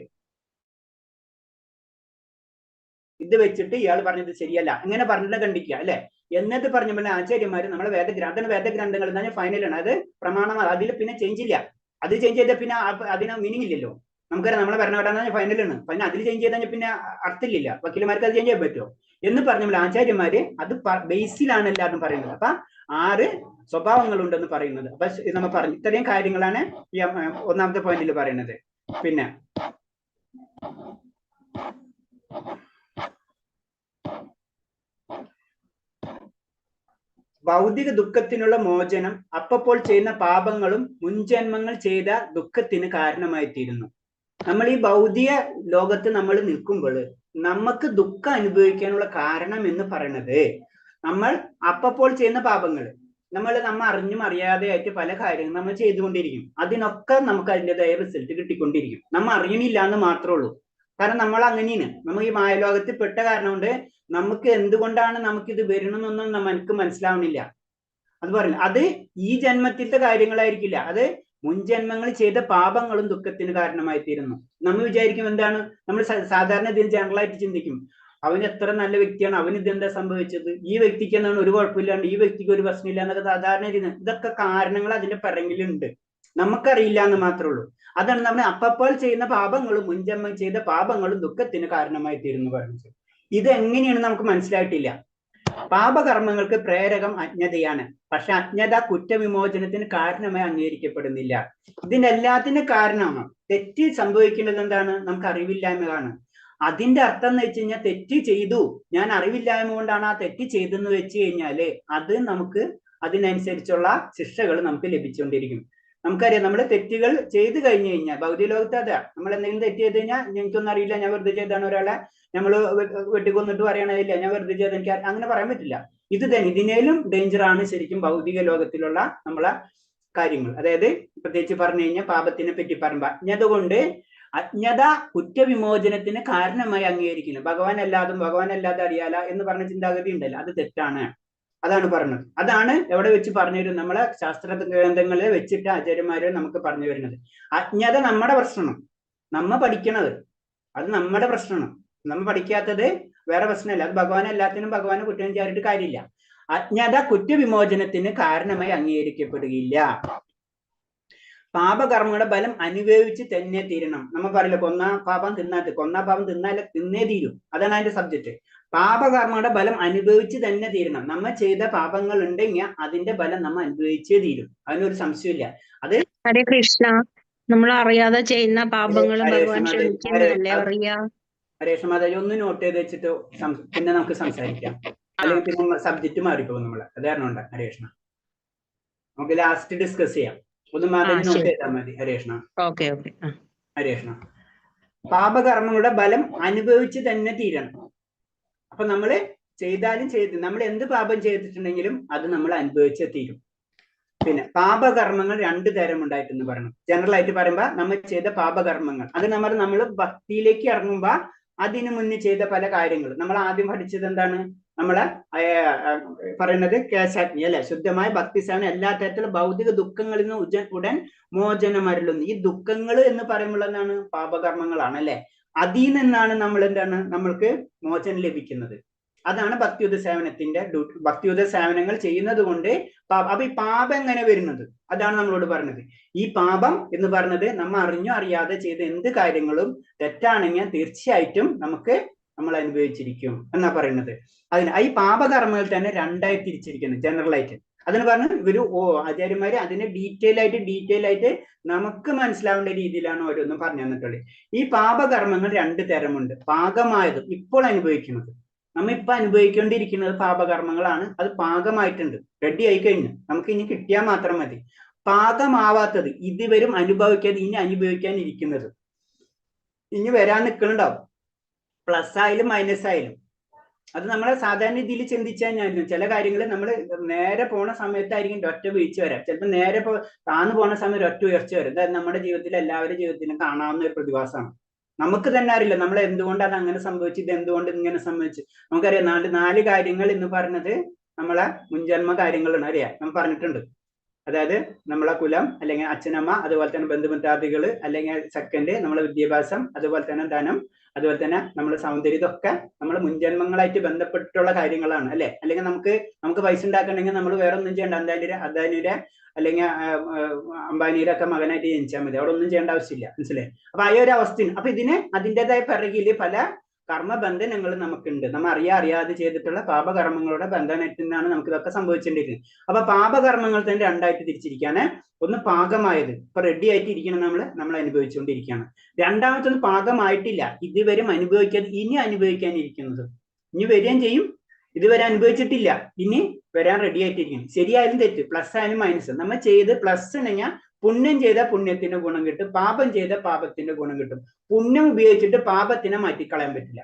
ഇത് വെച്ചിട്ട് ഇയാൾ പറഞ്ഞത് ശരിയല്ല, ഇങ്ങനെ പറഞ്ഞിട്ട് കണ്ടിക്കുക അല്ലെ. എന്നിട്ട് പറഞ്ഞ ആചാര്യന്മാര് നമ്മളെ വേദഗ്രന്ഥങ്ങൾ എന്ന് പറഞ്ഞാൽ ഫൈനലാണ്, അത് പ്രമാണമാണ്, അതിൽ പിന്നെ ചേഞ്ച് ഇല്ല. അത് ചേഞ്ച് ചെയ്താൽ പിന്നെ അതിന് മീനിങ് ഇല്ലല്ലോ. നമുക്കറിയാം നമ്മളെ ഭരണഘടന ഫൈനലാണ്, പിന്നെ അതിൽ ചേഞ്ച് ചെയ്താൽ പിന്നെ അർത്ഥമില്ല, വക്കീലന്മാർക്ക് അത് ചേഞ്ച് ചെയ്യാൻ പറ്റുമോ എന്ന് പറഞ്ഞപ്പോൾ ആചാര്യന്മാര് അത് ബേസിലാണ് എല്ലാവരും പറയുന്നത്. അപ്പൊ 6 സ്വഭാവങ്ങളുണ്ടെന്ന് പറയുന്നത്. അപ്പൊ നമ്മൾ പറഞ്ഞു ഇത്രയും കാര്യങ്ങളാണ് ഈ 1ാമത്തെ പോയിന്റിൽ പറയുന്നത്. പിന്നെ ഭൗതിക ദുഃഖത്തിനുള്ള മോചനം അപ്പോൾ ചെയ്യുന്ന പാപങ്ങളും മുൻജന്മങ്ങൾ ചെയ്ത ദുഃഖത്തിന് കാരണമായിത്തീരുന്നു. നമ്മൾ ഈ ഭൗതിക ലോകത്ത് നമ്മൾ നിൽക്കുമ്പോൾ നമുക്ക് ദുഃഖം അനുഭവിക്കാനുള്ള കാരണം എന്ന് പറയുന്നത് നമ്മൾ അപ്പോൾ ചെയ്യുന്ന പാപങ്ങൾ, നമ്മൾ അറിഞ്ഞും അറിയാതെ ആയിട്ട് പല കാര്യങ്ങളും നമ്മൾ ചെയ്തുകൊണ്ടിരിക്കും. അതിനൊക്കെ നമുക്ക് അതിൻ്റെതായ റിസൾട്ട് കിട്ടിക്കൊണ്ടിരിക്കും. നമ്മൾ അറിയണില്ല എന്ന് മാത്രമേ ഉള്ളൂ. കാരണം നമ്മൾ അങ്ങനെയാണ്, നമ്മൾ ഈ മായലോകത്തിൽ പെട്ട കാരണം കൊണ്ട് നമുക്ക് എന്തുകൊണ്ടാണ് നമുക്കിത് വരണമെന്നൊന്നും നമുക്ക് മനസ്സിലാവണില്ല. അത് പറഞ്ഞു, അത് ഈ ജന്മത്തിലത്തെ കാര്യങ്ങളായിരിക്കില്ല, അത് മുൻജന്മങ്ങൾ ചെയ്ത പാപങ്ങളും ദുഃഖത്തിന് കാരണമായി തീരുന്നു. നമ്മൾ വിചാരിക്കും എന്താണ്, നമ്മൾ സാധാരണ ഇതിന് ജനറലായിട്ട് ചിന്തിക്കും, അവൻ എത്ര നല്ല വ്യക്തിയാണ്, അവന് ഇതെന്താ സംഭവിച്ചത്, ഈ വ്യക്തിക്ക് എന്താണ് ഒരു കുഴപ്പമില്ലാണ്ട്, ഈ വ്യക്തിക്ക് ഒരു പ്രശ്നമില്ല എന്നൊക്കെ സാധാരണ ഇരുന്ന്. ഇതൊക്കെ കാരണങ്ങൾ അതിന്റെ പിറകിലുണ്ട്, നമുക്കറിയില്ല എന്ന് മാത്രമേ ഉള്ളൂ. അതാണ് നമ്മൾ അപ്പോൾ ചെയ്യുന്ന പാപങ്ങളും മുൻജന്മം ചെയ്ത പാപങ്ങളും ദുഃഖത്തിന് കാരണമായി തീരുന്നു പറഞ്ഞത്. ഇത് എങ്ങനെയാണ് നമുക്ക് മനസ്സിലായിട്ടില്ല. പാപകർമ്മങ്ങൾക്ക് പ്രേരകം അജ്ഞതയാണ്, പക്ഷെ അജ്ഞത കുറ്റവിമോചനത്തിന് കാരണമായി അംഗീകരിക്കപ്പെടുന്നില്ല. ഇതിനെല്ലാത്തിനും കാരണമാണ് തെറ്റ് സംഭവിക്കുന്നത് എന്താണ്, നമുക്ക് അറിവില്ലായ്മയാണ്. അതിന്റെ അർത്ഥം എന്ന് വെച്ച് കഴിഞ്ഞാൽ തെറ്റ് ചെയ്തു, ഞാൻ അറിവില്ലായ്മ കൊണ്ടാണ് ആ തെറ്റ് ചെയ്തെന്ന് വെച്ച് കഴിഞ്ഞാല് അത് നമുക്ക് അതിനനുസരിച്ചുള്ള ശിക്ഷകൾ നമുക്ക് ലഭിച്ചുകൊണ്ടിരിക്കും. നമുക്കറിയാം, നമ്മൾ തെറ്റുകൾ ചെയ്തു കഴിഞ്ഞു കഴിഞ്ഞാൽ ഭൗതിക ലോകത്ത് അതാ, നമ്മൾ എന്തെങ്കിലും തെറ്റ് ചെയ്ത് കഴിഞ്ഞാൽ എനിക്കൊന്നും അറിയില്ല, ഞാൻ വെറുതെ ചെയ്താണ്, ഒരാളെ നമ്മൾ വെട്ടിക്കൊന്നിട്ട് പറയണതില്ല ഞാൻ വെറുതെ ചെയ്ത്, എനിക്ക് അങ്ങനെ പറയാൻ പറ്റില്ല. ഇത് തന്നെ ഇതിനേലും ഡേഞ്ചർ ആണ് ശരിക്കും ഭൗതിക ലോകത്തിലുള്ള നമ്മളെ കാര്യങ്ങൾ. അതായത് പ്രത്യേകിച്ച് പറഞ്ഞു കഴിഞ്ഞാൽ പാപത്തിനെ പറ്റി പറയുമ്പോൾ അജ്ഞത കൊണ്ട്, അജ്ഞത കുറ്റവിമോചനത്തിന് കാരണമായി അംഗീകരിക്കുന്നു. ഭഗവാൻ അല്ലാതെ അറിയാല എന്ന് പറഞ്ഞ ചിന്താഗതി ഉണ്ടല്ലോ, അത് തെറ്റാണ്. അതാണ് പറഞ്ഞത്. അതാണ് എവിടെ വെച്ച് പറഞ്ഞു തരും, നമ്മളെ ശാസ്ത്ര ഗ്രന്ഥങ്ങളിൽ വെച്ചിട്ട് ആചാര്യന്മാര് നമുക്ക് പറഞ്ഞു വരുന്നത്. അജ്ഞത നമ്മുടെ പ്രശ്നമാണ്, നമ്മ പഠിക്കണത് അത് നമ്മുടെ പ്രശ്നമാണ്. നമ്മ പഠിക്കാത്തത് വേറെ പ്രശ്നമല്ല, അത് ഭഗവാൻ ഭഗവാനെ കുറ്റം ചെയ്യാനായിട്ട് കാര്യമില്ല. അജ്ഞത കുറ്റവിമോചനത്തിന് കാരണമായി അംഗീകരിക്കപ്പെടുകയില്ല. പാപകർമ്മങ്ങളുടെ ഫലം അനുഭവിച്ച് തന്നെ തീരണം. നമ്മ പറയില്ല കൊന്നാ പാപം തിന്നേ തീരും, അതാണ് അതിന്റെ സബ്ജക്റ്റ്. പാപകർമ്മങ്ങളുടെ ഫലം അനുഭവിച്ച് തന്നെ തീരണം. നമ്മ ചെയ്ത പാപങ്ങൾ ഉണ്ടെങ്കിൽ അതിന്റെ ഫലം നമ്മ അനുഭവിച്ചേ തീരും, അതിനൊരു സംശയമില്ല. അത് ഹരേ കൃഷ്ണ, നമ്മൾ അറിയാതെ ചെയ്യുന്ന പാപങ്ങൾ ഭഗവാൻ ക്ഷമിക്കുന്നതല്ലേ അറിയാ. ഹരേഷ്മാതാജി ഒന്ന് നോട്ട് ചെയ്ത് വെച്ചിട്ട് പിന്നെ നമുക്ക് സംസാരിക്കാം, അല്ലെങ്കിൽ പിന്നെ സബ്ജക്റ്റ് മാറിപ്പോകും നമ്മള്. അതാരണം ഹരേഷ്ണ, നമുക്ക് ലാസ്റ്റ് ഡിസ്കസ് ചെയ്യാം. ഒന്ന് മാതാജി നോട്ട് ചെയ്താൽ മതി. ഹരേഷ്ണ ഹരേഷ്ണ. പാപകർമ്മങ്ങളുടെ ഫലം അനുഭവിച്ച് തന്നെ തീരണം. അപ്പൊ നമ്മള് നമ്മൾ എന്ത് പാപം ചെയ്തിട്ടുണ്ടെങ്കിലും അത് നമ്മൾ അനുഭവിച്ചേ തീരും. പിന്നെ പാപകർമ്മങ്ങൾ 2 തരം ഉണ്ടായിട്ടെന്ന് പറഞ്ഞു. ജനറൽ ആയിട്ട് പറയുമ്പോ നമ്മൾ ചെയ്ത പാപകർമ്മങ്ങൾ അത് നമ്മൾ ഭക്തിയിലേക്ക് ഇറങ്ങുമ്പോ അതിനു മുന്നേ ചെയ്ത പല കാര്യങ്ങളും നമ്മൾ ആദ്യം പഠിച്ചത് എന്താണ്, നമ്മളെ പറയുന്നത് കേശാഗ്നി അല്ലെ, ശുദ്ധമായ ഭക്തിസാധനം എല്ലാ തരത്തിലുള്ള ഭൗതിക ദുഃഖങ്ങളിൽ നിന്ന് ഉടൻ മോചനം അരുളുന്നു. ഈ ദുഃഖങ്ങൾ എന്ന് പറയുമ്പോൾ എന്താണ്, പാപകർമ്മങ്ങളാണ് അല്ലെ. അതിൽ നിന്നാണ് നമ്മൾക്ക് മോചനം ലഭിക്കുന്നത്. അതാണ് ഭക്തിയുത സേവനത്തിന്റെ ഭക്തിയുത സേവനങ്ങൾ ചെയ്യുന്നത് കൊണ്ട്. അപ്പൊ ഈ പാപം എങ്ങനെ വരുന്നത്, അതാണ് നമ്മളോട് പറഞ്ഞത്. ഈ പാപം എന്ന് പറഞ്ഞത് നമ്മൾ അറിഞ്ഞോ അറിയാതെ ചെയ്ത എന്ത് കാര്യങ്ങളും തെറ്റാണെങ്കിൽ തീർച്ചയായിട്ടും നമ്മൾ അനുഭവിച്ചിരിക്കും എന്നാ പറയുന്നത്. ഈ പാപകർമ്മങ്ങൾ തന്നെ 2ആയി തിരിച്ചിരിക്കുന്നു ജനറൽ ആയിട്ട്. അതിന് പറഞ്ഞ് ആചാര്യന്മാര് അതിനെ ഡീറ്റെയിൽ ആയിട്ട് നമുക്ക് മനസ്സിലാവേണ്ട രീതിയിലാണ് ഓരോന്നും പറഞ്ഞു തന്നിട്ടുള്ളത്. ഈ പാപകർമ്മങ്ങൾ 2 തരമുണ്ട്. പാകമായതും ഇപ്പോൾ അനുഭവിക്കുന്നത്, നമ്മ ഇപ്പൊ അനുഭവിക്കേണ്ടിയിരിക്കുന്നത് പാപകർമ്മങ്ങളാണ്. അത് പാകമായിട്ടുണ്ട്, റെഡി ആയി കഴിഞ്ഞു, നമുക്ക് ഇനി കിട്ടിയാൽ മാത്രം മതി. പാകമാവാത്തത്, ഇതുവരും അനുഭവിക്കാതെ ഇനി അനുഭവിക്കാനിരിക്കുന്നത്. ഇനി വരാൻ നിൽക്കുന്നുണ്ടാവും, പ്ലസ് ആയാലും മൈനസ് ആയാലും. അത് നമ്മളെ സാധാരണ രീതിയിൽ ചിന്തിച്ചാൽ ഞാൻ ചില കാര്യങ്ങൾ നമ്മൾ നേരെ പോണ സമയത്തായിരിക്കും ഒറ്റ വീഴ്ച വരാം. ചിലപ്പോൾ നേരെ താന്നു പോണ സമയത്ത് ഒറ്റ ഉയർച്ച വരും. അതായത് നമ്മുടെ ജീവിതത്തിൽ എല്ലാവരുടെ ജീവിതത്തിലും കാണാവുന്ന ഒരു പ്രതിഭാസമാണ്. നമുക്ക് തന്നെ അറിയില്ല നമ്മൾ എന്തുകൊണ്ട് അത് അങ്ങനെ സംഭവിച്ചു, ഇത് എന്തുകൊണ്ട് ഇങ്ങനെ സംഭവിച്ചു. നമുക്കറിയാം 4 കാര്യങ്ങൾ എന്ന് പറഞ്ഞത് നമ്മളെ മുൻജന്മ കാര്യങ്ങളാണ്. അറിയാം, നമ്മൾ പറഞ്ഞിട്ടുണ്ട്. അതായത് നമ്മളെ കുലം, അല്ലെങ്കിൽ അച്ഛനമ്മ, അതുപോലെ തന്നെ ബന്ധുമിത്രാദികൾ, അല്ലെങ്കിൽ സെക്കൻഡ് നമ്മളെ വിദ്യാഭ്യാസം, അതുപോലെ തന്നെ ധനം, അതുപോലെ തന്നെ നമ്മുടെ സൗന്ദര്യം. ഇതൊക്കെ നമ്മൾ മുൻജന്മങ്ങളായിട്ട് ബന്ധപ്പെട്ടിട്ടുള്ള കാര്യങ്ങളാണ് അല്ലെ. അല്ലെങ്കിൽ നമുക്ക് പൈസ ഉണ്ടാക്കണമെങ്കിൽ നമ്മൾ വേറെ ഒന്നും ചെയ്യേണ്ട, അദാനിയുടെ അല്ലെങ്കിൽ അംബാനിയുടെ ഒക്കെ മകനായിട്ട് ജനിച്ചാൽ മതി, അവിടെ ഒന്നും ചെയ്യേണ്ട ആവശ്യമില്ല. മനസ്സിലായി? അപ്പൊ ആ ഒരു അവസ്ഥയാണ്. അപ്പൊ ഇതിന് അതിൻ്റെതായ പിറകില് പല കർമ്മബന്ധനങ്ങൾ നമുക്കുണ്ട്. നമ്മൾ അറിയാതെ ചെയ്തിട്ടുള്ള പാപകർമ്മങ്ങളുടെ ബന്ധനത്തിനാണ് നമുക്ക് ഇതൊക്കെ സംഭവിച്ചിരിക്കുന്നത്. അപ്പൊ പാപകർമ്മങ്ങൾ തന്നെ 2ആയിട്ട് തിരിച്ചിരിക്കുകയാണ്. ഒന്ന് പാകമായത്, ഇപ്പൊ റെഡി ആയിട്ട് ഇരിക്കണം, നമ്മൾ അനുഭവിച്ചുകൊണ്ടിരിക്കുകയാണ്. രണ്ടാമത്തൊന്ന് പാകമായിട്ടില്ല, ഇതുവരെ അനുഭവിക്കാതെ ഇനി അനുഭവിക്കാനിരിക്കുന്നത്. ഇനി വരികയും ചെയ്യും, ഇതുവരെ അനുഭവിച്ചിട്ടില്ല, ഇനി വരാൻ റെഡി ആയിട്ടിരിക്കണം. ശരിയായാലും തെറ്റ്, പ്ലസ് ആയാലും മൈനസ്. നമ്മൾ ചെയ്ത് പ്ലസ് ഉണ്ടെങ്കിൽ പുണ്യം ചെയ്ത പുണ്യത്തിന്റെ ഗുണം കിട്ടും, പാപം ചെയ്ത പാപത്തിന്റെ ഗുണം കിട്ടും. പുണ്യം ഉപയോഗിച്ചിട്ട് പാപത്തിനെ മാറ്റിക്കളയാൻ പറ്റില്ല.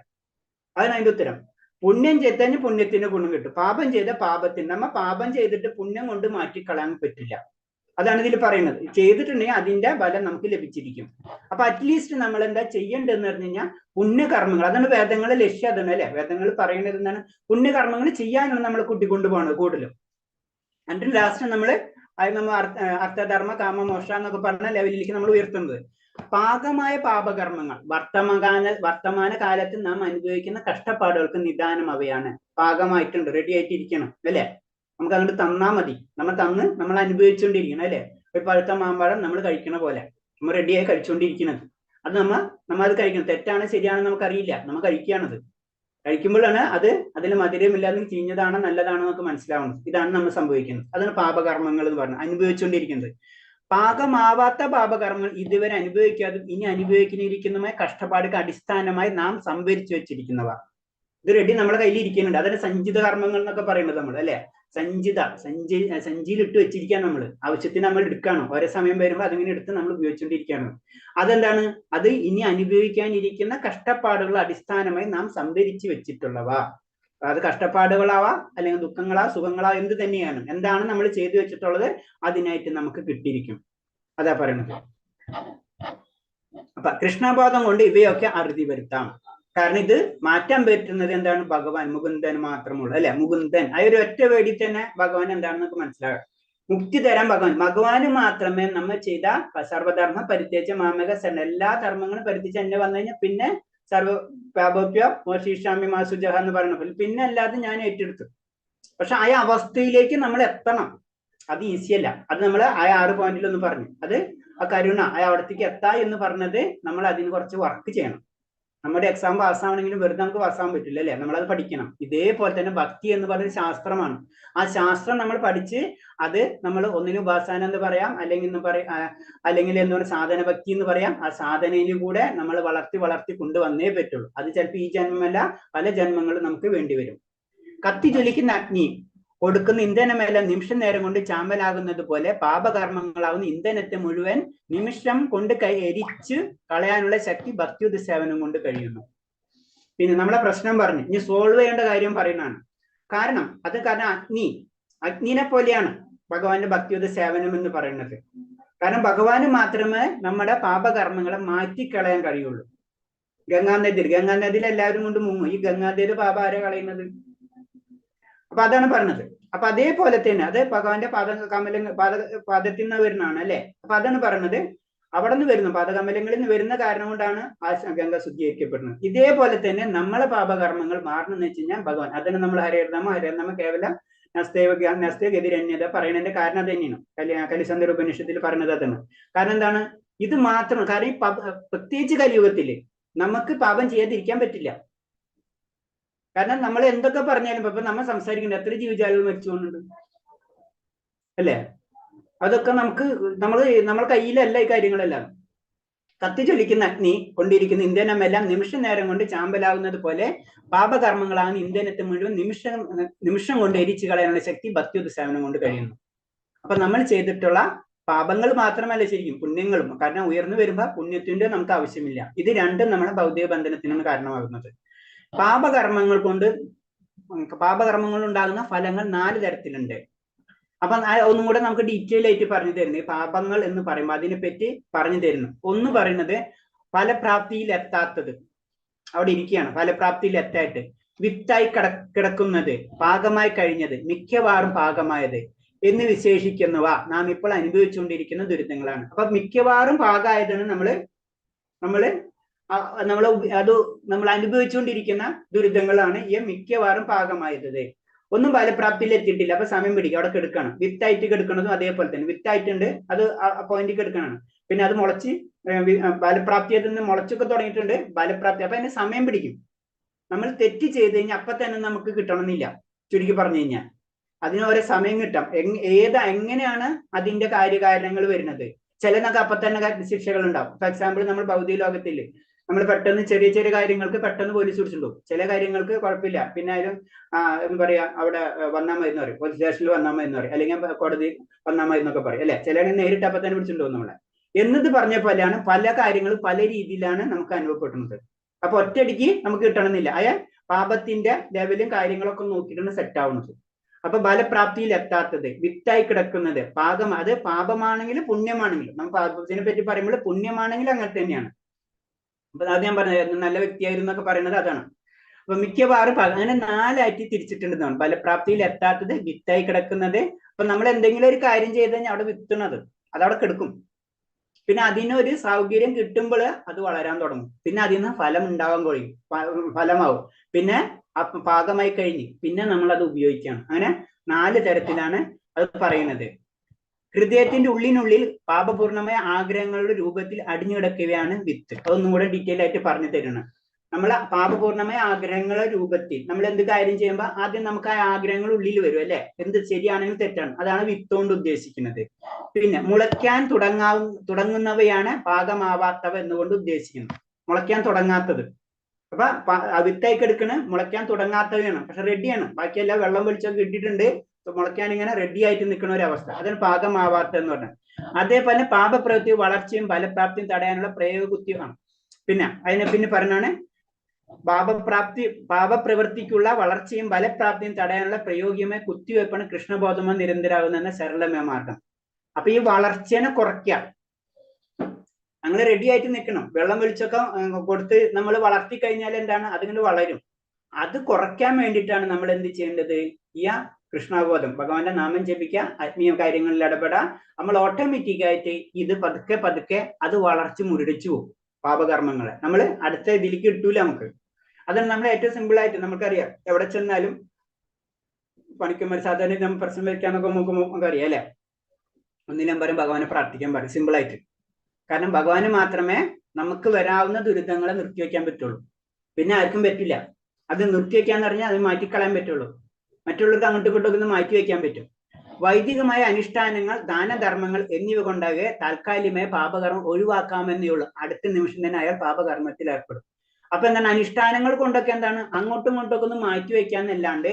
അതാണ് അതിന്റെ ഉത്തരം. പുണ്യം ചെയ്തതിന് പുണ്യത്തിന്റെ ഗുണം കിട്ടും, പാപം ചെയ്ത പാപത്തിന്. നമ്മ പാപം ചെയ്തിട്ട് പുണ്യം കൊണ്ട് മാറ്റിക്കളയാൻ പറ്റില്ല. അതാണ് ഇതിൽ പറയുന്നത്. ചെയ്തിട്ടുണ്ടെങ്കിൽ അതിന്റെ ഫലം നമുക്ക് ലഭിച്ചിരിക്കും. അപ്പൊ അറ്റ്ലീസ്റ്റ് നമ്മൾ എന്താ ചെയ്യേണ്ടതെന്ന് പറഞ്ഞു കഴിഞ്ഞാൽ പുണ്യകർമ്മങ്ങൾ. അതാണ് വേദങ്ങളെ ലക്ഷ്യം, അതാണ് അല്ലെ. വേദങ്ങൾ പറയുന്നത് എന്താണ്? പുണ്യകർമ്മങ്ങൾ ചെയ്യാനാണ് നമ്മൾ കൂട്ടിക്കൊണ്ടുപോകുന്നത് കൂടുതലും. എന്നിട്ട് ലാസ്റ്റ് നമ്മൾ അർത്ഥധർമ്മ കാമ മോക്ഷ എന്നൊക്കെ പറഞ്ഞ ലെവലിലേക്ക് നമ്മൾ ഉയർത്തുന്നത്. പാകമായ പാപകർമ്മങ്ങൾ വർത്തമാന കാലത്ത് നാം അനുഭവിക്കുന്ന കഷ്ടപ്പാടുകൾക്ക് നിദാനം അവയാണ്. പാകമായിട്ടുണ്ട്, റെഡി ആയിട്ടിരിക്കണം അല്ലെ. നമുക്ക് അങ്ങോട്ട് തന്നാ മതി, നമ്മൾ അനുഭവിച്ചുകൊണ്ടിരിക്കണം അല്ലെ. ഒരു പഴുത്ത മാമ്പഴം നമ്മൾ കഴിക്കണ പോലെ നമ്മൾ റെഡിയായി കഴിച്ചുകൊണ്ടിരിക്കുന്നത്. അത് നമ്മൾ അത് കഴിക്കണം. തെറ്റാണ് ശരിയാണെന്ന് നമുക്കറിയില്ല, നമ്മൾ കഴിക്കുകയാണത്. കഴിക്കുമ്പോഴാണ് അതിൽ മധുരമില്ലാതെ ചീഞ്ഞതാണോ നല്ലതാണോ എന്നൊക്കെ മനസ്സിലാവുന്നത്. ഇതാണ് നമ്മൾ സംഭവിക്കുന്നത്. അതാണ് പാപകർമ്മങ്ങൾ എന്ന് പറഞ്ഞത്, അനുഭവിച്ചുകൊണ്ടിരിക്കുന്നത്. പാകമാവാത്ത പാപകർമ്മങ്ങൾ ഇതുവരെ അനുഭവിക്കാതെ ഇനി അനുഭവിക്കാനിരിക്കുന്നതുമായ കഷ്ടപ്പാടുക്ക് അടിസ്ഥാനമായി നാം സംഭരിച്ചു വെച്ചിരിക്കുന്നവ. ഇത് റെഡി നമ്മുടെ കയ്യിൽ ഇരിക്കുന്നുണ്ട്. അതാണ് സഞ്ചിത കർമ്മങ്ങൾ എന്നൊക്കെ പറയുന്നത് നമ്മൾ അല്ലെ. സഞ്ചിയിൽ ഇട്ട് വെച്ചിരിക്കാൻ നമ്മൾ ആവശ്യത്തിന് നമ്മൾ എടുക്കുകയാണ്. ഓരോ സമയം വരുമ്പോൾ അതിങ്ങനെ എടുത്ത് നമ്മൾ ഉപയോഗിച്ചുകൊണ്ടിരിക്കുകയാണ്. അതെന്താണ്? അത് ഇനി അനുഭവിക്കാനിരിക്കുന്ന കഷ്ടപ്പാടുകൾ അടിസ്ഥാനമായി നാം സംഭരിച്ചു വെച്ചിട്ടുള്ളവ. അത് കഷ്ടപ്പാടുകളാവാ, അല്ലെങ്കിൽ ദുഃഖങ്ങളാ, സുഖങ്ങളാ, എന്ത് തന്നെയാണ്. എന്താണ് നമ്മൾ ചെയ്തു വെച്ചിട്ടുള്ളത് അതിനായിട്ട് നമുക്ക് കിട്ടിയിരിക്കും. അതാ പറയുന്നത്. അപ്പൊ കൃഷ്ണബോധം കൊണ്ട് ഇവയൊക്കെ അറുതി വരുത്താം. കാരണം ഇത് മാറ്റാൻ പറ്റുന്നത് എന്താണ്? ഭഗവാൻ മുകുന്ദൻ മാത്രമുള്ളൂ അല്ലെ. മുകുന്ദൻ ആ ഒരു ഒറ്റ വേടി തന്നെ ഭഗവാൻ എന്താണെന്നൊക്കെ മനസ്സിലാകാം. മുക്തി തരാൻ ഭഗവാന് മാത്രമേ നമ്മൾ ചെയ്ത സർവധർമ്മ പരിത്യജ മാമക ശരണം, എല്ലാ ധർമ്മങ്ങളും പരിത്യജ് എന്നെ വന്നു കഴിഞ്ഞാൽ പിന്നെ സർവ പാപോപ്യ മോശിഷാമി മാസുജഹ എന്ന് പറയുന്ന പിന്നെ അല്ലാതെ ഞാൻ ഏറ്റെടുത്തു. പക്ഷെ ആ അവസ്ഥയിലേക്ക് നമ്മൾ എത്തണം. അത് ഈസിയല്ല. അത് നമ്മൾ ആ 6 പോയിന്റിലൊന്ന് പറഞ്ഞു. അത് ആ കരുണ, ആ അവിടത്തേക്ക് എത്താ എന്ന് പറഞ്ഞത് നമ്മൾ അതിന് കുറച്ച് വർക്ക് ചെയ്യണം. നമ്മുടെ എക്സാം പാസ്സാവണമെങ്കിലും വെറുതെ നമുക്ക് പാസ്സാവാൻ പറ്റില്ല അല്ലെ. നമ്മളത് പഠിക്കണം. ഇതേപോലെ തന്നെ ഭക്തി എന്ന് പറഞ്ഞൊരു ശാസ്ത്രമാണ്. ആ ശാസ്ത്രം നമ്മൾ പഠിച്ച് അത് നമ്മൾ ഒന്നിനും ഉപാസന എന്ന് പറയാം, അല്ലെങ്കിൽ എന്ന് പറഞ്ഞ സാധന ഭക്തി എന്ന് പറയാം. ആ സാധനയിൽ കൂടെ നമ്മൾ വളർത്തി കൊണ്ടുവന്നേ പറ്റുള്ളൂ. അത് ചിലപ്പോൾ ഈ ജന്മമല്ല, പല ജന്മങ്ങളും നമുക്ക് വേണ്ടി വരും. കത്തി ജ്വലിക്കുന്ന അഗ്നി കൊടുക്കുന്ന ഇന്ധനമെല്ലാം നിമിഷം നേരം കൊണ്ട് ചാമ്പലാകുന്നത് പോലെ പാപകർമ്മങ്ങളാകുന്ന ഇന്ധനത്തെ മുഴുവൻ നിമിഷം കൊണ്ട് എരിച്ച് കളയാനുള്ള ശക്തി ഭക്തിയുദ്ധ സേവനം കൊണ്ട് കഴിയുന്നു. പിന്നെ നമ്മളെ പ്രശ്നം പറഞ്ഞു ഇനി സോൾവ് ചെയ്യേണ്ട കാര്യം പറയുന്നതാണ്. കാരണം അഗ്നിനെ പോലെയാണ് ഭഗവാന്റെ ഭക്തിയുദ്ധ സേവനം എന്ന് പറയുന്നത്. കാരണം ഭഗവാന് മാത്രമേ നമ്മുടെ പാപകർമ്മങ്ങളെ മാറ്റിക്കളയാൻ കഴിയുള്ളൂ. ഗംഗാനദിയിൽ എല്ലാവരും കൊണ്ട് മുങ്ങും. ഈ ഗംഗാനദിയിൽ പാപം ആരെ കളയുന്നത്? അപ്പൊ അതാണ് പറഞ്ഞത്. അപ്പൊ അതേപോലെ തന്നെ അത് ഭഗവാന്റെ പാദത്തിൽ നിന്ന് വരുന്നതാണ് അല്ലെ. അപ്പൊ അതാണ് പറഞ്ഞത്. അവിടെ നിന്ന് വരുന്നു, പാദകമലങ്ങളിൽ നിന്ന് വരുന്ന കാരണം കൊണ്ടാണ് ആ ഗംഗ ശുദ്ധീകരിക്കപ്പെടുന്നത്. ഇതേപോലെ തന്നെ നമ്മളെ പാപകർമ്മങ്ങൾ മാറണമെന്ന് വെച്ച് കഴിഞ്ഞാൽ ഭഗവാൻ, അതിന് നമ്മൾ ഹരേർനാമ കേവലം നസ്തഗതിരന്യത പറയുന്നതിന്റെ കാരണം അത് തന്നെയാണ്. കലിസന്ധര ഉപനിഷത്തിൽ പറയുന്നത് അതാണ്. കാരണം എന്താണ്? ഇത് മാത്രം. കാരണം ഈ പ്രത്യേകിച്ച് കലിയുഗത്തില് നമുക്ക് പാപം ചെയ്യാതിരിക്കാൻ പറ്റില്ല. കാരണം നമ്മൾ എന്തൊക്കെ പറഞ്ഞാലും ഇപ്പൊ നമ്മൾ സംസാരിക്കേണ്ട എത്ര ജീവജാലകൾ മരിച്ചുകൊണ്ടുണ്ട് അല്ലെ. അതൊക്കെ നമ്മൾ കയ്യിലല്ല ഈ കാര്യങ്ങളെല്ലാം. കത്തിച്ചൊലിക്കുന്ന അഗ്നി കൊണ്ടിരിക്കുന്ന ഇന്ധനമെല്ലാം നിമിഷ നേരം കൊണ്ട് ചാമ്പലാവുന്നത് പോലെ പാപകർമ്മങ്ങളാകുന്ന ഇന്ധനത്തെ മുഴുവൻ നിമിഷം കൊണ്ട് എരിച്ചു കളയാനുള്ള ശക്തി ഭക്തിയുദ്ധ സേവനം കൊണ്ട് കഴിയുന്നു. അപ്പൊ നമ്മൾ ചെയ്തിട്ടുള്ള പാപങ്ങൾ മാത്രമല്ല ശരിക്കും പുണ്യങ്ങളും, കാരണം ഉയർന്നു വരുമ്പോ പുണ്യത്തിന്റെ നമുക്ക് ആവശ്യമില്ല. ഇത് രണ്ടും നമ്മുടെ ഭൗതിക ബന്ധനത്തിനാണ് കാരണമാകുന്നത്. പാപകർമ്മങ്ങൾ ഉണ്ടാകുന്ന ഫലങ്ങൾ 4 തരത്തിലുണ്ട്. അപ്പൊ ഒന്നും കൂടെ നമുക്ക് ഡീറ്റെയിൽ ആയിട്ട് പറഞ്ഞു തരുന്നത് പാപങ്ങൾ എന്ന് പറയുമ്പോൾ അതിനെപ്പറ്റി പറഞ്ഞു തരുന്നു. ഒന്ന് പറയുന്നത് ഫലപ്രാപ്തിയിൽ എത്താത്തത്, അവിടെ ഇരിക്കുകയാണ്, ഫലപ്രാപ്തിയിൽ എത്തായിട്ട് വിത്തായി കിടക്കുന്നത്, പാകമായി കഴിഞ്ഞത്, മിക്കവാറും പാകമായത് എന്ന് വിശേഷിക്കുന്നവ നാം ഇപ്പോൾ അനുഭവിച്ചുകൊണ്ടിരിക്കുന്ന ദുരിതങ്ങളാണ്. അപ്പൊ മിക്കവാറും പാകമായതാണ് നമ്മൾ അനുഭവിച്ചുകൊണ്ടിരിക്കുന്ന ദുരിതങ്ങളാണ് ഈ മിക്കവാറും പാകമായത്. ഒന്നും ഫലപ്രാപ്തിയിൽ എത്തിയിട്ടില്ല, അപ്പൊ സമയം പിടിക്കും, അവിടെ കിടക്കണം. വിത്തായിട്ട് കിടക്കുന്നതും അതേപോലെ തന്നെ വിത്തായിട്ടുണ്ട്, അത് പോയിന്റ് കിടക്കണം. പിന്നെ അത് മുളച്ച് ഫലപ്രാപ്തിയിൽ നിന്ന് മുളച്ചൊക്കെ തുടങ്ങിയിട്ടുണ്ട്, ഫലപ്രാപ്തി. അപ്പൊ അതിന് സമയം പിടിക്കും. നമ്മൾ തെറ്റ് ചെയ്ത് കഴിഞ്ഞാൽ അപ്പൊ തന്നെ നമുക്ക് കിട്ടണമെന്നില്ല. ചുരുക്കി പറഞ്ഞു കഴിഞ്ഞാൽ അതിന് ഓരോ സമയം കിട്ടാം. എങ്ങനെയാണ് അതിന്റെ കാര്യകാരണങ്ങൾ വരുന്നത്? ചിലതൊക്കെ അപ്പൊ തന്നെ ശിക്ഷകൾ ഉണ്ടാവും. ഫോർ എക്സാമ്പിൾ, നമ്മൾ ഭൗതിക ലോകത്തിൽ നമ്മൾ പെട്ടെന്ന് ചെറിയ ചെറിയ കാര്യങ്ങൾക്ക് പെട്ടെന്ന് പോലീസ് പിടിച്ചിട്ടുണ്ടാവും. ചില കാര്യങ്ങൾക്ക് കുഴപ്പമില്ല, പിന്നെ ആയാലും എന്താ പറയാ, അവിടെ വന്നാൽ മതി എന്ന് പറയും, പോലീസ് സ്റ്റേഷനിൽ വന്നാൽ മതി എന്ന് പറയും, അല്ലെങ്കിൽ കോടതി വന്നാൽ മതി എന്നൊക്കെ പറയും അല്ലെ. ചിലയാണെങ്കിൽ നേരിട്ട് അപ്പൊ തന്നെ പിടിച്ചിട്ടുണ്ടാവും നമ്മളെ. എന്നത് പറഞ്ഞ പോലെയാണ് പല കാര്യങ്ങളും പല രീതിയിലാണ് നമുക്ക് അനുഭവപ്പെടുന്നത്. അപ്പൊ ഒറ്റയടിക്ക് നമുക്ക് കിട്ടണമെന്നില്ല. പാപത്തിന്റെ ലെവലും കാര്യങ്ങളൊക്കെ നോക്കിയിട്ടാണ് സെറ്റ് ആവുന്നത്. അപ്പൊ ഫലപ്രാപ്തിയിൽ എത്താത്തത്, വിത്തായി കിടക്കുന്നത്, അത് പാപമാണെങ്കിലും പുണ്യമാണെങ്കിലും, നമ്മൾ പാപത്തിനെ പറ്റി പറയുമ്പോൾ പുണ്യമാണെങ്കിലും അങ്ങനെ തന്നെയാണ്. അപ്പൊ അത് ഞാൻ പറഞ്ഞത് നല്ല വ്യക്തിയായിരുന്നു എന്നൊക്കെ പറയുന്നത് അതാണ്. അപ്പൊ മിക്കവാറും അങ്ങനെ 4 ആയിട്ട് തിരിച്ചിട്ടുണ്ടെന്നാണ്. ഫലപ്രാപ്തിയിൽ എത്താത്തത്, വിത്തായി കിടക്കുന്നത്. അപ്പൊ നമ്മൾ എന്തെങ്കിലും ഒരു കാര്യം ചെയ്ത് കഴിഞ്ഞാൽ അവിടെ വിത്തുന്നത് അതവിടെ കിടക്കും. പിന്നെ അതിനൊരു സൗകര്യം കിട്ടുമ്പോൾ അത് വളരാൻ തുടങ്ങും. പിന്നെ അതിൽ നിന്ന് ഫലം ഉണ്ടാവാൻ കഴിയും, ഫലമാവും. പിന്നെ പാകമായി കഴിഞ്ഞ് പിന്നെ നമ്മൾ അത് ഉപയോഗിക്കുകയാണ്. അങ്ങനെ 4 തരത്തിലാണ് അത് പറയുന്നത്. ഹൃദയത്തിന്റെ ഉള്ളിനുള്ളിൽ പാപപൂർണമായ ആഗ്രഹങ്ങളുടെ രൂപത്തിൽ അടിഞ്ഞുകിടക്കുകയാണ് വിത്ത്. അതൊന്നും കൂടെ ഡീറ്റെയിൽ ആയിട്ട് പറഞ്ഞു തരണം. നമ്മൾ പാപപൂർണമായ ആഗ്രഹങ്ങളുടെ രൂപത്തിൽ നമ്മൾ എന്ത് കാര്യം ചെയ്യുമ്പോൾ ആദ്യം നമുക്ക് ആ ആഗ്രഹങ്ങൾ ഉള്ളിൽ വരും അല്ലെ, എന്ത് ശരിയാണെങ്കിലും തെറ്റാണ്, അതാണ് വിത്ത് കൊണ്ട് ഉദ്ദേശിക്കുന്നത്. പിന്നെ മുളയ്ക്കാൻ തുടങ്ങുന്നവയാണ് പാകമാവാത്തവ എന്നുകൊണ്ട് ഉദ്ദേശിക്കുന്നത്. മുളയ്ക്കാൻ തുടങ്ങാത്തത്, അപ്പൊ വിത്തായി എടുക്കണ് മുളയ്ക്കാൻ തുടങ്ങാത്തവയാണ്, പക്ഷെ റെഡിയാണ്, ബാക്കിയെല്ലാം വെള്ളം വലിച്ചൊക്കെ ഇട്ടിട്ടുണ്ട്, മുളയ്ക്കാൻ ഇങ്ങനെ റെഡി ആയിട്ട് നിൽക്കുന്ന ഒരു അവസ്ഥ, അതാണ് പാകമാവാത്ത എന്ന് പറഞ്ഞത്. അതേപോലെ പാപപ്രവൃത്തി വളർച്ചയും ഫലപ്രാപ്തിയും തടയാനുള്ള പ്രയോഗകുത്തിയാണ്. പിന്നെ പറഞ്ഞാണ് പാപപ്രവൃത്തിക്കുള്ള വളർച്ചയും ഫലപ്രാപ്തിയും തടയാനുള്ള പ്രയോഗികമായ കുത്തിവയ്പ്പാണ് കൃഷ്ണബോധമ നിരന്തരാകുന്ന സരളമായ മാർഗം. അപ്പൊ ഈ വളർച്ചേനെ കുറയ്ക്കാം, അങ്ങനെ റെഡി ആയിട്ട് നിൽക്കണം. വെള്ളം വെളിച്ചൊക്കെ കൊടുത്ത് നമ്മൾ വളർത്തി കഴിഞ്ഞാൽ എന്താണ്, അതിങ്ങനെ വളരും. അത് കുറയ്ക്കാൻ വേണ്ടിയിട്ടാണ് നമ്മൾ എന്ത് ചെയ്യേണ്ടത്? ഈ കൃഷ്ണബോധം, ഭഗവാന്റെ നാമം ജപിക്കുക, ആത്മീയ കാര്യങ്ങളിൽ ഇടപെടാം. നമ്മൾ ഓട്ടോമാറ്റിക് ആയിട്ട് ഇത് പതുക്കെ അത് വളർച്ച മുരടിച്ചു പോകും. പാപകർമ്മങ്ങളെ നമ്മൾ അടുത്ത ഇതിലേക്ക് കിട്ടൂല നമുക്ക്. അതാണ് നമ്മൾ ഏറ്റവും സിമ്പിൾ ആയിട്ട് നമുക്കറിയാം. എവിടെ ചെന്നാലും പണിക്കുമ്പോൾ സാധാരണ നമ്മൾ പ്രശ്നം വയ്ക്കാനൊക്കെ നമുക്ക് അറിയാം അല്ലെ. ഒന്നിനും പറയും ഭഗവാനെ പ്രാർത്ഥിക്കാൻ പറയും, സിമ്പിൾ ആയിട്ട്. കാരണം ഭഗവാന് മാത്രമേ നമുക്ക് വരാവുന്ന ദുരിതങ്ങളെ നിർത്തിവെക്കാൻ പറ്റുള്ളൂ, പിന്നെ ആർക്കും പറ്റില്ല. അത് നിർത്തിവെക്കാന്ന് പറഞ്ഞാൽ അത് മാറ്റിക്കളയാൻ പറ്റുള്ളൂ. മറ്റുള്ളവർക്ക് അങ്ങോട്ടും ഇങ്ങോട്ടും ഒന്ന് മാറ്റി വയ്ക്കാൻ പറ്റും. വൈദികമായ അനുഷ്ഠാനങ്ങൾ, ദാനധർമ്മങ്ങൾ എന്നിവ കൊണ്ടാകെ താൽക്കാലികമായ പാപകർമ്മം ഒഴിവാക്കാമെന്നേ ഉള്ളൂ. അടുത്ത നിമിഷം തന്നെ അയാൾ പാപകർമ്മത്തിൽ ഏർപ്പെടും. അപ്പൊ എന്താണ്, അനുഷ്ഠാനങ്ങൾ കൊണ്ടൊക്കെ എന്താണ് അങ്ങോട്ടും ഇങ്ങോട്ടൊക്കെ ഒന്ന് മാറ്റി വയ്ക്കാന്നല്ലാണ്ട്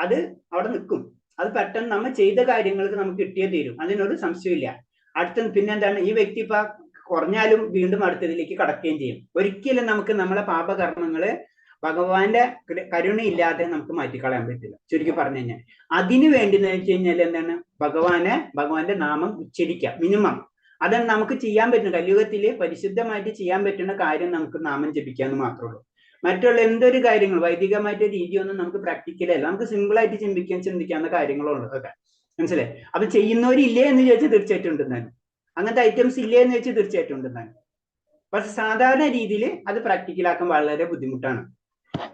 അത് അവിടെ നിൽക്കും. അത് പെട്ടെന്ന് നമ്മൾ ചെയ്ത കാര്യങ്ങൾക്ക് നമുക്ക് കിട്ടിയേ തീരും, അതിനൊരു സംശയമില്ല. പിന്നെ എന്താണ്, ഈ വ്യക്തി ഇപ്പൊ കുറഞ്ഞാലും വീണ്ടും അടുത്തതിലേക്ക് കടക്കുകയും ചെയ്യും. ഒരിക്കലും നമുക്ക് നമ്മളെ പാപകർമ്മങ്ങള് ഭഗവാന്റെ കരുണയില്ലാതെ നമുക്ക് മാറ്റിക്കളയാൻ പറ്റില്ല. ചുരുക്കി പറഞ്ഞു കഴിഞ്ഞാൽ അതിനു വേണ്ടി എന്ന് വെച്ച് കഴിഞ്ഞാൽ എന്താണ്, ഭഗവാന്റെ നാമം ഉച്ചരിക്കുക മിനിമം. അതാണ് നമുക്ക് ചെയ്യാൻ പറ്റുന്ന, കലിയുഗത്തില് പരിശുദ്ധമായിട്ട് ചെയ്യാൻ പറ്റുന്ന കാര്യം നമുക്ക് നാമം ജപിക്കാന്ന് മാത്രമേ ഉള്ളൂ. മറ്റുള്ള എന്തൊരു കാര്യങ്ങൾ വൈദികമായിട്ട് രീതിയൊന്നും നമുക്ക് പ്രാക്ടിക്കലല്ല, നമുക്ക് സിമ്പിൾ ആയിട്ട് ചിന്തിക്കാവുന്ന കാര്യങ്ങളുള്ളൂ അതൊക്കെ, മനസ്സിലായി. അപ്പൊ ചെയ്യുന്നവരില്ലേ എന്ന് ചോദിച്ചാൽ തീർച്ചയായിട്ടും ഉണ്ടെന്നാണ്, അങ്ങനത്തെ ഐറ്റംസ് ഇല്ലേ എന്ന് ചോദിച്ചാൽ തീർച്ചയായിട്ടും ഉണ്ടെന്നാണ്. പക്ഷെ സാധാരണ രീതിയിൽ അത് പ്രാക്ടിക്കലാക്കാൻ വളരെ ബുദ്ധിമുട്ടാണ്.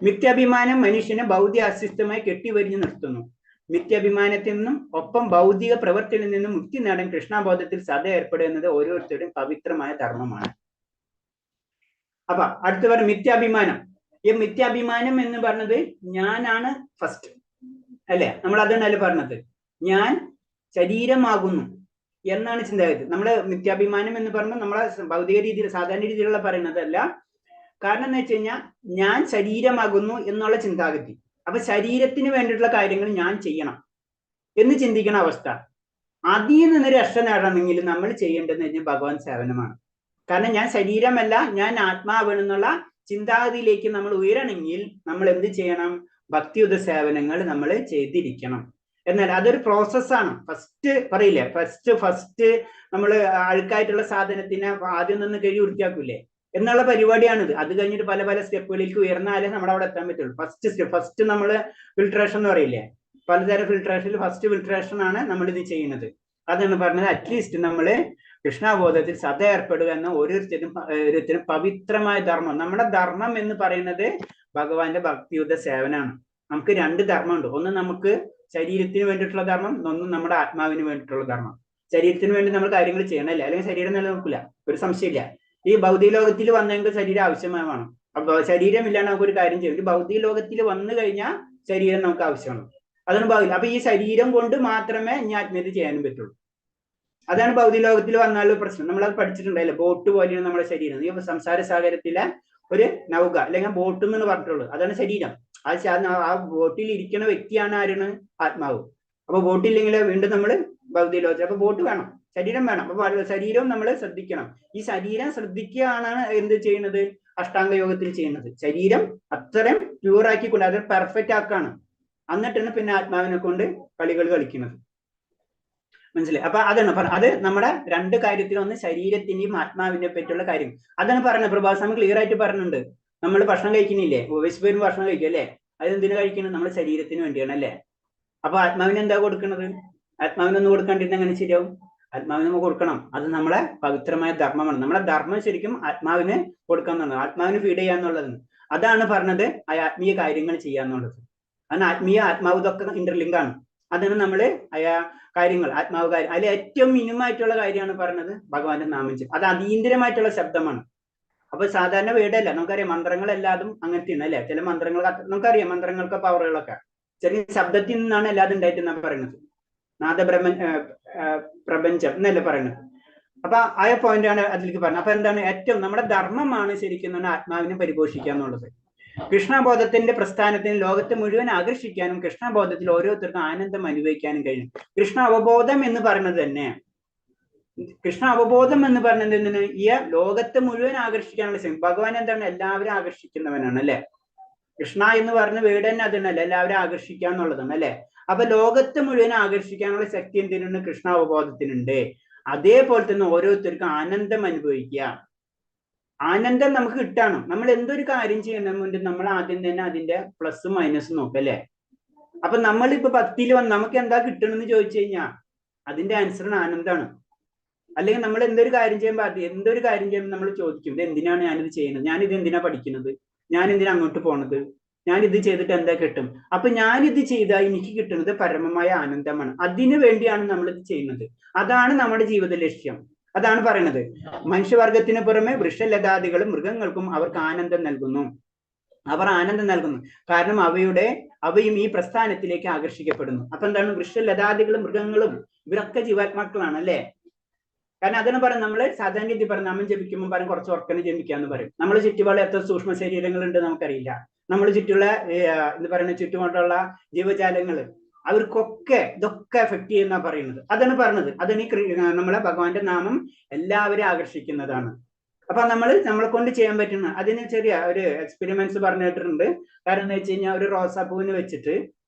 മിഥ്യാഭിമാനം മനുഷ്യനെ ഭൗതിക അസ്തിത്വമായി കെട്ടിവരിഞ്ഞു നിർത്തുന്നു. മിഥ്യാഭിമാനത്തിൽ നിന്നും ഒപ്പം ഭൗതിക പ്രവൃത്തിയിൽ നിന്നും മുക്തി നേടാൻ കൃഷ്ണബോധത്തിൽ സദാ ഏർപ്പെടുന്നത് ഓരോരുത്തരുടെയും പവിത്രമായ ധർമ്മമാണ്. അപ്പൊ അടുത്ത് പറഞ്ഞ മിഥ്യാഭിമാനം. ഈ മിഥ്യാഭിമാനം എന്ന് പറഞ്ഞത് ഞാനാണ് ഫസ്റ്റ് അല്ലെ, നമ്മൾ അതാണല്ലേ പറഞ്ഞത്, ഞാൻ ശരീരമാകുന്നു എന്നാണ് ചിന്താഗതി. നമ്മള് മിഥ്യാഭിമാനം എന്ന് പറയുമ്പോൾ നമ്മളെ ഭൗതിക രീതിയിൽ സാധാരണ രീതിയിലുള്ള പറയുന്നതല്ല. കാരണം എന്ന് വെച്ച് കഴിഞ്ഞാൽ ഞാൻ ശരീരമാകുന്നു എന്നുള്ള ചിന്താഗതി. അപ്പൊ ശരീരത്തിന് വേണ്ടിയിട്ടുള്ള കാര്യങ്ങൾ ഞാൻ ചെയ്യണം എന്ന് ചിന്തിക്കുന്ന അവസ്ഥ. അതിൽ നിന്ന് രക്ഷ നേടണമെങ്കിൽ നമ്മൾ ചെയ്യേണ്ടതെന്ന് കഴിഞ്ഞാൽ ഭഗവാൻ സേവനമാണ്. കാരണം ഞാൻ ശരീരമല്ല, ഞാൻ ആത്മാവെന്നുള്ള ചിന്താഗതിയിലേക്ക് നമ്മൾ ഉയരണമെങ്കിൽ നമ്മൾ എന്ത് ചെയ്യണം? ഭക്തിയുത സേവനങ്ങൾ നമ്മൾ ചെയ്തിരിക്കണം. എന്നാൽ അതൊരു പ്രോസസ്സാണ്. ഫസ്റ്റ് പറയില്ലേ, ഫസ്റ്റ് നമ്മൾ അഴുക്കായിട്ടുള്ള സാധനത്തിനെ ആദ്യം നിന്ന് കഴുകി വൃത്തിയാക്കൂലേ എന്നുള്ള പരിപാടിയാണിത്. അത് കഴിഞ്ഞിട്ട് പല പല സ്റ്റെപ്പുകളിലേക്ക് ഉയർന്നാലേ നമ്മുടെ അവിടെ എത്താൻ പറ്റുള്ളൂ. ഫസ്റ്റ് നമ്മൾ ഫിൽട്രേഷൻ എന്ന് പറയില്ലേ, പലതരം ഫിൽട്രേഷനിൽ ഫസ്റ്റ് ഫിൽട്രേഷൻ ആണ് നമ്മൾ ഇത് ചെയ്യുന്നത്. അതാണ് പറഞ്ഞത്, അറ്റ്ലീസ്റ്റ് നമ്മൾ കൃഷ്ണബോധത്തിൽ സദാ ഏർപ്പെടുക എന്ന ഓരോരുത്തരും പവിത്രമായ ധർമ്മം. നമ്മുടെ ധർമ്മം എന്ന് പറയുന്നത് ഭഗവാന്റെ ഭക്തിയുദ്ധ സേവനമാണ്. നമുക്ക് രണ്ട് ധർമ്മമുണ്ട്. ഒന്ന് നമുക്ക് ശരീരത്തിന് വേണ്ടിയിട്ടുള്ള ധർമ്മം, ഒന്ന് നമ്മുടെ ആത്മാവിന് വേണ്ടിയിട്ടുള്ള ധർമ്മം. ശരീരത്തിന് വേണ്ടി നമ്മൾ കാര്യങ്ങൾ ചെയ്യണമല്ലേ, അല്ലെങ്കിൽ ശരീരം നിലനിൽക്കില്ല, ഒരു സംശയമില്ല. ഈ ഭൗതിക ലോകത്തിൽ വന്നെങ്കിൽ ശരീരം ആവശ്യമാണ്. അപ്പൊ ശരീരം ഇല്ലാണ്ട് നമുക്ക് ഒരു കാര്യം ചെയ്യും. ഭൗതിക ലോകത്തിൽ വന്നു കഴിഞ്ഞാൽ ശരീരം നമുക്ക് ആവശ്യമാണ്. അതാണ് ഭൗതിക. അപ്പൊ ഈ ശരീരം കൊണ്ട് മാത്രമേ ഇനി ആത്മീയത ചെയ്യാനും പറ്റുള്ളൂ. അതാണ് ഭൗതിക ലോകത്തിൽ വന്നാലുള്ള പ്രശ്നം. നമ്മളത് പഠിച്ചിട്ടുണ്ടായില്ല, ബോട്ട് പോലെയാണ് നമ്മുടെ ശരീരം. ഈ സംസാര സാഗരത്തിലെ ഒരു നൗക അല്ലെങ്കിൽ ബോട്ട് എന്ന് പറഞ്ഞിട്ടുള്ളൂ, അതാണ് ശരീരം. ആ ബോട്ടിൽ ഇരിക്കുന്ന വ്യക്തിയാണ് ആരാണ്? ആത്മാവ്. അപ്പൊ ബോട്ടില്ലെങ്കിൽ വീണ്ടും നമ്മൾ ഭൗതിക ലോകത്തിൽ. അപ്പൊ ബോട്ട് വേണം, ശരീരം വേണം. അപ്പൊ ശരീരവും നമ്മൾ ശ്രദ്ധിക്കണം. ഈ ശരീരം ശ്രദ്ധിക്കുകയാണ് എന്ത് ചെയ്യുന്നത്? അഷ്ടാംഗ യോഗത്തിൽ ചെയ്യുന്നത്. ശരീരം അത്രയും പ്യൂറാക്കിക്കൊണ്ട് അത് പെർഫെക്റ്റ് ആക്കാണ്. എന്നിട്ടാണ് പിന്നെ ആത്മാവിനെ കൊണ്ട് കളികൾ കളിക്കുന്നത്. മനസ്സിലായി? അപ്പൊ അതാണ് അത് നമ്മുടെ രണ്ട് കാര്യത്തിലും, ഒന്ന് ശരീരത്തിന്റെയും ആത്മാവിനെ പറ്റിയുള്ള കാര്യം. അതാണ് പറഞ്ഞത്. പ്രഭാസ്വാമി ക്ലിയർ ആയിട്ട് പറഞ്ഞിട്ടുണ്ട്. നമ്മൾ ഭക്ഷണം കഴിക്കുന്നില്ലേ, വിശപ്പും ഭക്ഷണം കഴിക്കും അല്ലേ, അതെന്തിനു കഴിക്കുന്നത്? നമ്മുടെ ശരീരത്തിന് വേണ്ടിയാണ് അല്ലേ. അപ്പൊ ആത്മാവിന് എന്താ കൊടുക്കുന്നത്? ആത്മാവിനൊന്നും കൊടുക്കാണ്ടിരുന്ന എങ്ങനെ ശരിയാവും? ആത്മാവിന് നമുക്ക് കൊടുക്കണം. അത് നമ്മളെ പവിത്രമായ ധർമ്മമാണ്. നമ്മളെ ധർമ്മം ശരിക്കും ആത്മാവിന് കൊടുക്കാന്നുള്ളത്, ആത്മാവിന് ഫീഡ് ചെയ്യാന്നുള്ളത്. അതാണ് പറഞ്ഞത് ആ ആത്മീയ കാര്യങ്ങൾ ചെയ്യാന്നുള്ളത്. അതാണ് ആത്മാവ് ഇതൊക്കെ ഇന്റർലിങ്ക് ആണ്. അതാണ് നമ്മള് കാര്യങ്ങൾ, ആത്മാവ് കാര്യം. അതിൽ ഏറ്റവും മിനിമം ആയിട്ടുള്ള കാര്യമാണ് പറഞ്ഞത് ഭഗവാന്റെ നാമം. അത് അതീന്ദ്രമായിട്ടുള്ള ശബ്ദമാണ്. അപ്പൊ സാധാരണ വേടല്ല, നമുക്കറിയാം മന്ത്രങ്ങളെല്ലാതും അങ്ങനത്തെയാണ് അല്ലെ. ചില മന്ത്രങ്ങൾ നമുക്കറിയാം, മന്ത്രങ്ങൾക്ക് പവറുകളൊക്കെ ചെറിയ ശബ്ദത്തിൽ നിന്നാണ് എല്ലാതും ഉണ്ടായിട്ടെന്നാണ് പറയുന്നത്. പ്രപഞ്ചം എന്നല്ലേ പറയുന്നത്. അപ്പൊ ആ പോയിന്റ് ആണ് അതിലേക്ക് പറഞ്ഞത്. അപ്പൊ എന്താണ് ഏറ്റവും നമ്മുടെ ധർമ്മമാണ് ശരിക്കും ആത്മാവിനെ പരിപോഷിക്കുക എന്നുള്ളത്. കൃഷ്ണബോധത്തിന്റെ പ്രസ്ഥാനത്തിന് ലോകത്തെ മുഴുവൻ ആകർഷിക്കാനും കൃഷ്ണബോധത്തിൽ ഓരോരുത്തർക്കും ആനന്ദം അനുഭവിക്കാനും കഴിയും. കൃഷ്ണ അവബോധം എന്ന് പറയുന്നത് തന്നെ, കൃഷ്ണ അവബോധം എന്ന് പറയുന്നത് എന്തിന്? ഈ ലോകത്തെ മുഴുവൻ ആകർഷിക്കാനുള്ള ശക്തി. ഭഗവാൻ എന്താണ്? എല്ലാവരും ആകർഷിക്കുന്നവനാണ് അല്ലെ. കൃഷ്ണ എന്ന് പറഞ്ഞ വീട് തന്നെ അതിനല്ല, എല്ലാവരും ആകർഷിക്കുക എന്നുള്ളതാണ് അല്ലെ. അപ്പൊ ലോകത്തെ മുഴുവൻ ആകർഷിക്കാനുള്ള ശക്തി എന്തിനുണ്ട്? കൃഷ്ണ അവബോധത്തിനുണ്ട്. അതേപോലെ തന്നെ ഓരോരുത്തർക്കും ആനന്ദം അനുഭവിക്കുക. ആനന്ദം നമുക്ക് കിട്ടണം. നമ്മൾ എന്തൊരു കാര്യം ചെയ്യണം മുന്നേ നമ്മൾ ആദ്യം തന്നെ അതിന്റെ പ്ലസും മൈനസും നോക്കാം അല്ലെ. അപ്പൊ നമ്മളിപ്പോ 10ൽ വന്ന് നമുക്ക് എന്താ കിട്ടണമെന്ന് ചോദിച്ചു കഴിഞ്ഞാൽ അതിന്റെ ആൻസറാണ് ആനന്ദമാണ്. അല്ലെങ്കിൽ നമ്മൾ എന്തൊരു കാര്യം ചെയ്യുമ്പോൾ നമ്മൾ ചോദിക്കും, ഇത് എന്തിനാണ് ഞാനിത് ചെയ്യുന്നത്, ഞാനിത് എന്തിനാ പഠിക്കുന്നത്, ഞാൻ എന്തിനാ അങ്ങോട്ട് പോണത്, ഞാനിത് ചെയ്തിട്ട് എന്താ കിട്ടും. അപ്പൊ ഞാനിത് ചെയ്താൽ എനിക്ക് കിട്ടുന്നത് പരമമായ ആനന്ദമാണ്. അതിനു വേണ്ടിയാണ് നമ്മൾ ഇത് ചെയ്യുന്നത്. അതാണ് നമ്മുടെ ജീവിത ലക്ഷ്യം. അതാണ് പറയുന്നത്, മനുഷ്യവർഗത്തിന് പുറമെ വൃക്ഷലതാദികളും മൃഗങ്ങൾക്കും അവർക്ക് ആനന്ദം നൽകുന്നു. അവർ ആനന്ദം നൽകുന്നു കാരണം അവയും ഈ പ്രസ്ഥാനത്തിലേക്ക് ആകർഷിക്കപ്പെടുന്നു. അപ്പൊ എന്താണ്? വൃക്ഷലതാദികളും മൃഗങ്ങളും ഇവരൊക്കെ ജീവാത്മാക്കളാണ് അല്ലെ. കാരണം അതിന് പറയും, നമ്മള് സാധാരണ രീതി പറയും, നാമം ജപിക്കുമ്പോൾ പറയും കുറച്ച് ഉറക്കനെ ജപിക്കാന്ന് പറയും. നമ്മൾ ചുറ്റുപാട് എത്ര സൂക്ഷ്മ ശരീരങ്ങളുണ്ട് നമുക്കറിയില്ല. നമ്മൾ ചുറ്റുള്ള എന്താ പറയുന്ന ചുറ്റുപാടുള്ള ജീവജാലങ്ങൾ അവർക്കൊക്കെ ഇതൊക്കെ എഫക്ട് ചെയ്യുന്ന പറയുന്നത്. അതാണ് പറഞ്ഞത്. അതാണ് നമ്മളെ ഭഗവാന്റെ നാമം എല്ലാവരും ആകർഷിക്കുന്നതാണ്. അപ്പൊ നമ്മളെ കൊണ്ട് ചെയ്യാൻ പറ്റുന്ന അതിന് ചെറിയ ഒരു എക്സ്പെരിമെന്റ്സ് പറഞ്ഞിട്ടുണ്ട്. കാരണം എന്താ വെച്ച് കഴിഞ്ഞാൽ ഒരു റോസാപ്പൂവിന് വെച്ചിട്ട്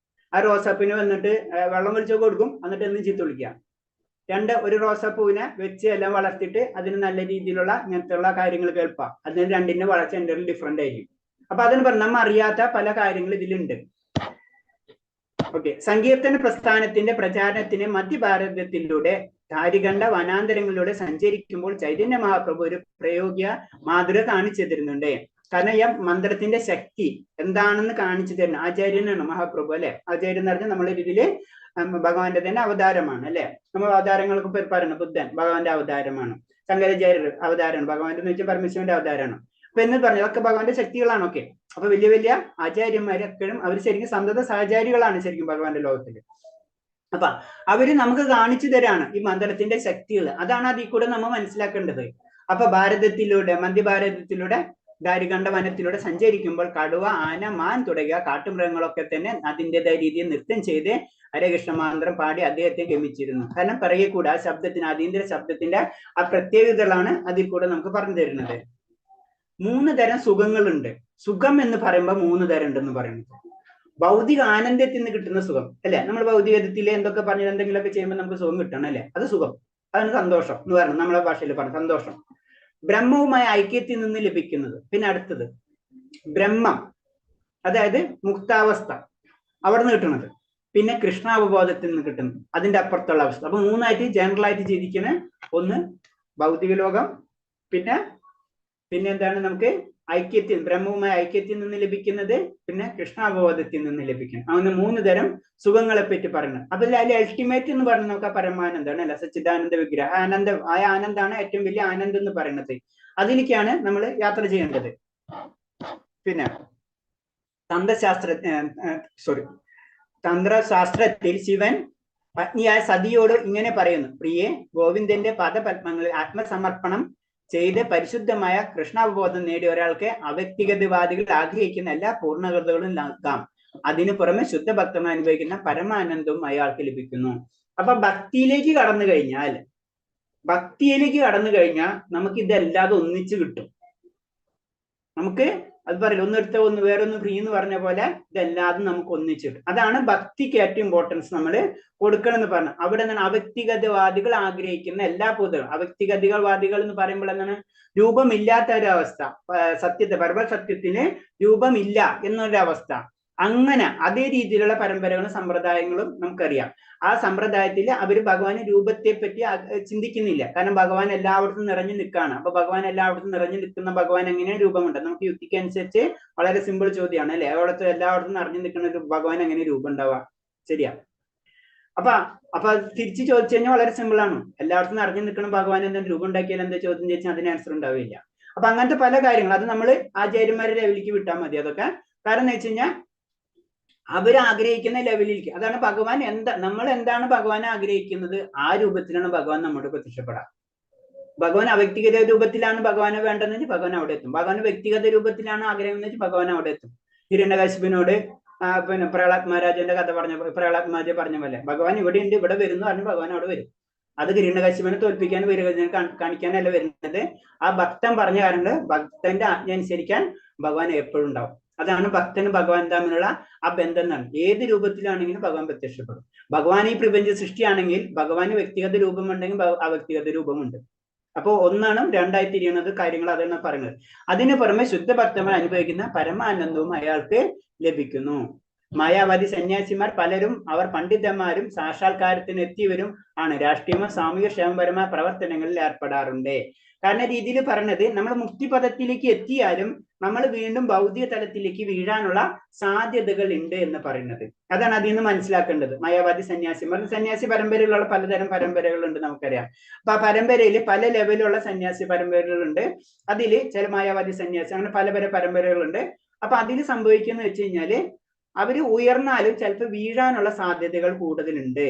ആ റോസാപ്പൂവിന് വന്നിട്ട് വെള്ളം ഒഴിച്ചു കൊടുക്കും, എന്നിട്ട് എന്നും ചീത്ത വിളിക്കുക. ഒരു റോസാപ്പൂവിനെ വെച്ച് എല്ലാം വളർത്തിയിട്ട് അതിന് നല്ല രീതിയിലുള്ള ഇങ്ങനത്തെയുള്ള കാര്യങ്ങൾ കേൾപ്പാം. അതിന് രണ്ടിന്റെ വളർച്ച എൻ്റെലും ഡിഫറെന്റ് ആയിരിക്കും. അപ്പൊ അതിന് പറഞ്ഞ നമ്മ അറിയാത്ത പല കാര്യങ്ങൾ ഇതിലുണ്ട്. ഓക്കെ. സങ്കീർത്തന പ്രസ്ഥാനത്തിന്റെ പ്രചാരണത്തിന് മധ്യഭാരതത്തിലൂടെ ധാരികണ്ഠ വനാന്തരങ്ങളിലൂടെ സഞ്ചരിക്കുമ്പോൾ ചൈതന്യ മഹാപ്രഭു ഒരു പ്രയോഗിക മാതൃക കാണിച്ചു തരുന്നുണ്ട്. കാരണം ഈ മന്ത്രത്തിന്റെ ശക്തി എന്താണെന്ന് കാണിച്ചു തരുന്ന ആചാര്യനാണ് മഹാപ്രഭു അല്ലെ. ആചാര്യൻ എന്ന് പറഞ്ഞാൽ നമ്മളെ രീതിയില് ഭഗവാന്റെ തന്നെ അവതാരമാണ് അല്ലെ. നമ്മൾ അവതാരങ്ങൾക്ക് പറയുന്നത് ബുദ്ധൻ ഭഗവാന്റെ അവതാരമാണ്, ശങ്കരാചാര്യർ അവതാരമാണ്, ഭഗവാന്റെ എന്ന് വെച്ചാൽ പരമേശ്വരന്റെ അവതാരമാണ്. അപ്പൊ എന്ന് പറഞ്ഞാൽ അതൊക്കെ ഭഗവാന്റെ ശക്തികളാണ്. ഓക്കെ. അപ്പൊ വലിയ വലിയ ആചാര്യന്മാരെപ്പോഴും അവർ ശരിക്കും സന്തത സഹചാരികളാണ് ശരിക്കും ഭഗവാന്റെ ലോകത്തില്. അപ്പൊ അവര് നമുക്ക് കാണിച്ചു തരാണ് ഈ മന്ത്രത്തിന്റെ ശക്തികൾ. അതാണ് അതിൽ കൂടെ നമ്മൾ മനസ്സിലാക്കേണ്ടത്. അപ്പൊ മധ്യഭാരതത്തിലൂടെ ദാരികണ്ഠ വനത്തിലൂടെ സഞ്ചരിക്കുമ്പോൾ കടുവ, ആന, മാൻ തുടങ്ങിയ കാട്ടുമൃഗങ്ങളൊക്കെ തന്നെ അതിൻ്റെതായ രീതിയിൽ നൃത്തം ചെയ്ത് ഹരേ കൃഷ്ണ മന്ത്രം പാടി അദ്ദേഹത്തെ ഗമിച്ചിരുന്നു. കാരണം പറയെ കൂടെ ആ ശബ്ദത്തിന്, അതീന്ദ്ര ശബ്ദത്തിന്റെ ആ പ്രത്യേകതകളാണ് അതിൽ കൂടെ നമുക്ക് പറഞ്ഞു തരുന്നത്. 3 തരം സുഖങ്ങളുണ്ട്. സുഖം എന്ന് പറയുമ്പോൾ 3 തരം ഉണ്ടെന്ന് പറയുന്നത്. ഭൗതിക ആനന്ദത്തിൽ നിന്ന് കിട്ടുന്ന സുഖം അല്ലെ, നമ്മൾ ഭൗതികത്തിൽ എന്തൊക്കെ പറഞ്ഞ എന്തെങ്കിലുമൊക്കെ ചെയ്യുമ്പോൾ നമുക്ക് സുഖം കിട്ടണം അല്ലെ, അത് സുഖം, അതാണ് സന്തോഷം എന്ന് പറയുന്നത്, നമ്മളെ ഭാഷയിൽ പറഞ്ഞു സന്തോഷം. ബ്രഹ്മവുമായ ഐക്യത്തിൽ നിന്ന് ലഭിക്കുന്നത്. പിന്നെ അടുത്തത് ബ്രഹ്മം, അതായത് മുക്താവസ്ഥ, അവിടെ നിന്ന് കിട്ടുന്നത്. പിന്നെ കൃഷ്ണാവബോധത്തിൽ നിന്ന് കിട്ടുന്നത്, അതിന്റെ അപ്പുറത്തുള്ള അവസ്ഥ. അപ്പൊ 3ആയിട്ട് ജനറൽ ആയിട്ട് ചിന്തിക്കണ, ഒന്ന് ഭൗതിക ലോകം, പിന്നെ എന്താണ് നമുക്ക് ഐക്യത്തിൽ, ബ്രഹ്മവുമായ ഐക്യത്തിൽ നിന്ന് ലഭിക്കുന്നത്, പിന്നെ കൃഷ്ണാവബോധത്തിൽ നിന്ന് ലഭിക്കുന്നത്. അങ്ങനെ 3 തരം സുഖങ്ങളെ പറ്റി പറയുന്നത്. അപ്പൊ അതിൽ അൾട്ടിമേറ്റ് എന്ന് പറഞ്ഞ നോക്കാം പരമാനന്ദമാണ് അല്ല, സച്ചിദാനന്ദ വിഗ്രഹ ആനന്ദം. ആ ആനന്ദമാണ് ഏറ്റവും വലിയ ആനന്ദം എന്ന് പറയുന്നത്. അതിലേക്കാണ് നമ്മൾ യാത്ര ചെയ്യേണ്ടത്. പിന്നെ തന്ത്രശാസ്ത്രത്തിൽ ശിവൻ പത്നിയായ സതിയോട് ഇങ്ങനെ പറയുന്നു: പ്രിയെ, ഗോവിന്ദന്റെ പദപത്മങ്ങളിൽ ആത്മസമർപ്പണം ചെയ്ത് പരിശുദ്ധമായ കൃഷ്ണാവബോധം നേടിയ ഒരാൾക്ക് അവ്യക്തിഗതവാദികൾ ആഗ്രഹിക്കുന്ന എല്ലാ പൂർണ്ണതകളും നൽകാം. അതിനു പുറമെ ശുദ്ധഭക്തങ്ങൾ അനുഭവിക്കുന്ന പരമാനന്ദവും അയാൾക്ക് ലഭിക്കുന്നു. അപ്പൊ ഭക്തിയിലേക്ക് കടന്നു കഴിഞ്ഞാൽ നമുക്ക് ഇതല്ലാതെ ഒന്നിച്ച് കിട്ടും. നമുക്ക് അത് പറയില്ല, ഒന്നെടുത്ത ഒന്ന് വേറൊന്ന് ഫ്രീ എന്ന് പറഞ്ഞ പോലെ ഇതെല്ലാതും നമുക്ക് ഒന്നിച്ചിട്ട്. അതാണ് ഭക്തിക്ക് ഏറ്റവും ഇമ്പോർട്ടൻസ് നമ്മൾ കൊടുക്കണം എന്ന് പറഞ്ഞു. അവിടെ നിന്നാണ് അവ്യക്തിഗതവാദികൾ ആഗ്രഹിക്കുന്ന എല്ലാ പൂതകളും. അവ്യക്തിഗതവാദികൾ എന്ന് പറയുമ്പോൾ എന്താണ്? രൂപമില്ലാത്ത ഒരവസ്ഥ, സത്യത്തെ പരമസത്യത്തിന് രൂപമില്ല എന്നൊരവസ്ഥ. അങ്ങനെ അതേ രീതിയിലുള്ള പരമ്പരകളും സമ്പ്രദായങ്ങളും നമുക്കറിയാം. ആ സമ്പ്രദായത്തിൽ അവര് ഭഗവാന് രൂപത്തെ പറ്റി ചിന്തിക്കുന്നില്ല. കാരണം ഭഗവാൻ എല്ലായിടത്തും നിറഞ്ഞു നിൽക്കുകയാണ്. അപ്പൊ ഭഗവാൻ എല്ലായിടത്തും നിറഞ്ഞു നിൽക്കുന്ന ഭഗവാൻ എങ്ങനെയാണ് രൂപമുണ്ട്? നമുക്ക് യുക്തിക്ക് അനുസരിച്ച് വളരെ സിമ്പിൾ ചോദ്യമാണ് അല്ലെ, എല്ലായിടത്തും നിറഞ്ഞു നിൽക്കുന്ന ഒരു ഭഗവാൻ എങ്ങനെ രൂപം ഉണ്ടാവുക? ശരിയാ. അപ്പൊ തിരിച്ച് ചോദിച്ചു കഴിഞ്ഞാൽ വളരെ സിമ്പിൾ ആണ്. എല്ലായിടത്തും നിറഞ്ഞു നിൽക്കുന്ന ഭഗവാൻ എന്താ രൂപം ഉണ്ടാക്കിയാൽ എന്താ ചോദ്യം ചോദിച്ചാൽ അതിന് ആൻസർ ഉണ്ടാവില്ല. അപ്പൊ അങ്ങനത്തെ പല കാര്യങ്ങൾ അത് നമ്മൾ ആചാര്യന്മാരുടെ ലെവലിലേക്ക് വിട്ടാൽ മതി അതൊക്കെ. കാരണം എന്ന് വെച്ച് കഴിഞ്ഞാൽ അവർ ആഗ്രഹിക്കുന്ന ലെവലിലേക്ക്, അതാണ് ഭഗവാൻ നമ്മൾ എന്താണ് ഭഗവാൻ ആഗ്രഹിക്കുന്നത് ആ രൂപത്തിലാണ് ഭഗവാൻ നമ്മോട് പ്രത്യക്ഷപ്പെടാം. ഭഗവാൻ അവ്യക്തിഗത രൂപത്തിലാണ് ഭഗവാനെ വേണ്ടതെന്ന് വെച്ചാൽ ഭഗവാൻ അവിടെ എത്തും. ഭഗവാൻ വ്യക്തിഗത രൂപത്തിലാണ് ആഗ്രഹം എന്ന് വെച്ചാൽ ഭഗവാൻ അവിടെ എത്തും. ഹിരണ്യകശിപുവിനോട് പിന്നെ പ്രഹ്ലാദ് മഹാരാജന്റെ കഥ പ്രഹ്ലാദ് മഹാരാജ പറഞ്ഞ പോലെ ഭഗവാൻ ഇവിടെ ഉണ്ട്, ഇവിടെ വരുന്നു പറഞ്ഞു ഭഗവാൻ അവിടെ വരും. അത് ഹിരണ്യകശിപുവിനെ തോൽപ്പിക്കാൻ കാണിക്കാനല്ല വരുന്നത്. ആ ഭക്തൻ പറഞ്ഞ കാര്യങ്ങൾ ഭക്തന്റെ ആജ്ഞ അനുസരിക്കാൻ ഭഗവാൻ എപ്പോഴും ഉണ്ടാവും. അതാണ് ഭക്തനും ഭഗവാൻ തമ്മിലുള്ള ആ ബന്ധം എന്നാണ്. ഏത് രൂപത്തിലാണെങ്കിലും ഭഗവാൻ പ്രത്യക്ഷപ്പെടും. ഭഗവാൻ ഈ പ്രപഞ്ച സൃഷ്ടിയാണെങ്കിൽ ഭഗവാന് വ്യക്തിഗത രൂപമുണ്ടെങ്കിൽ അവ്യക്തിഗത രൂപമുണ്ട്. അപ്പോൾ ഒന്നാണ് രണ്ടായി തിരിയുന്നത് കാര്യങ്ങൾ അതാണ് പറയുന്നത്. അതിനു പുറമെ ശുദ്ധഭക്തന്മാർ അനുഭവിക്കുന്ന പരമാനന്ദവും അയാൾക്ക് ലഭിക്കുന്നു. മായാവാദി സന്യാസിമാർ പലരും അവർ പണ്ഡിതന്മാരും സാക്ഷാത്കാരത്തിന് എത്തിയവരും ആണ്. രാഷ്ട്രീയമോ സാമൂഹിക ക്ഷേമപരമായ പ്രവർത്തനങ്ങളിൽ ഏർപ്പെടാറുണ്ട്. കാരണം രീതിയിൽ പറഞ്ഞത് നമ്മൾ മുക്തിപദത്തിലേക്ക് എത്തിയാലും നമ്മൾ വീണ്ടും ഭൗതിക തലത്തിലേക്ക് വീഴാനുള്ള സാധ്യതകൾ ഉണ്ട് എന്ന് പറയുന്നത്. അതാണ് അതിൽ നിന്ന് മനസ്സിലാക്കേണ്ടത്. മായാവാദി സന്യാസിമാർ, സന്യാസി പരമ്പരയിലുള്ള പലതരം പരമ്പരകളുണ്ട് നമുക്കറിയാം. അപ്പൊ ആ പരമ്പരയിൽ പല ലെവലുള്ള സന്യാസി പരമ്പരകളുണ്ട്. അതിൽ ചില മായാവാദി സന്യാസി അങ്ങനെ പല പരമ്പരകളുണ്ട്. അപ്പൊ അതിൽ സംഭവിക്കുന്ന വെച്ച് കഴിഞ്ഞാല് അവര് ഉയർന്നാലും ചിലപ്പോൾ വീഴാനുള്ള സാധ്യതകൾ കൂടുതലുണ്ട്.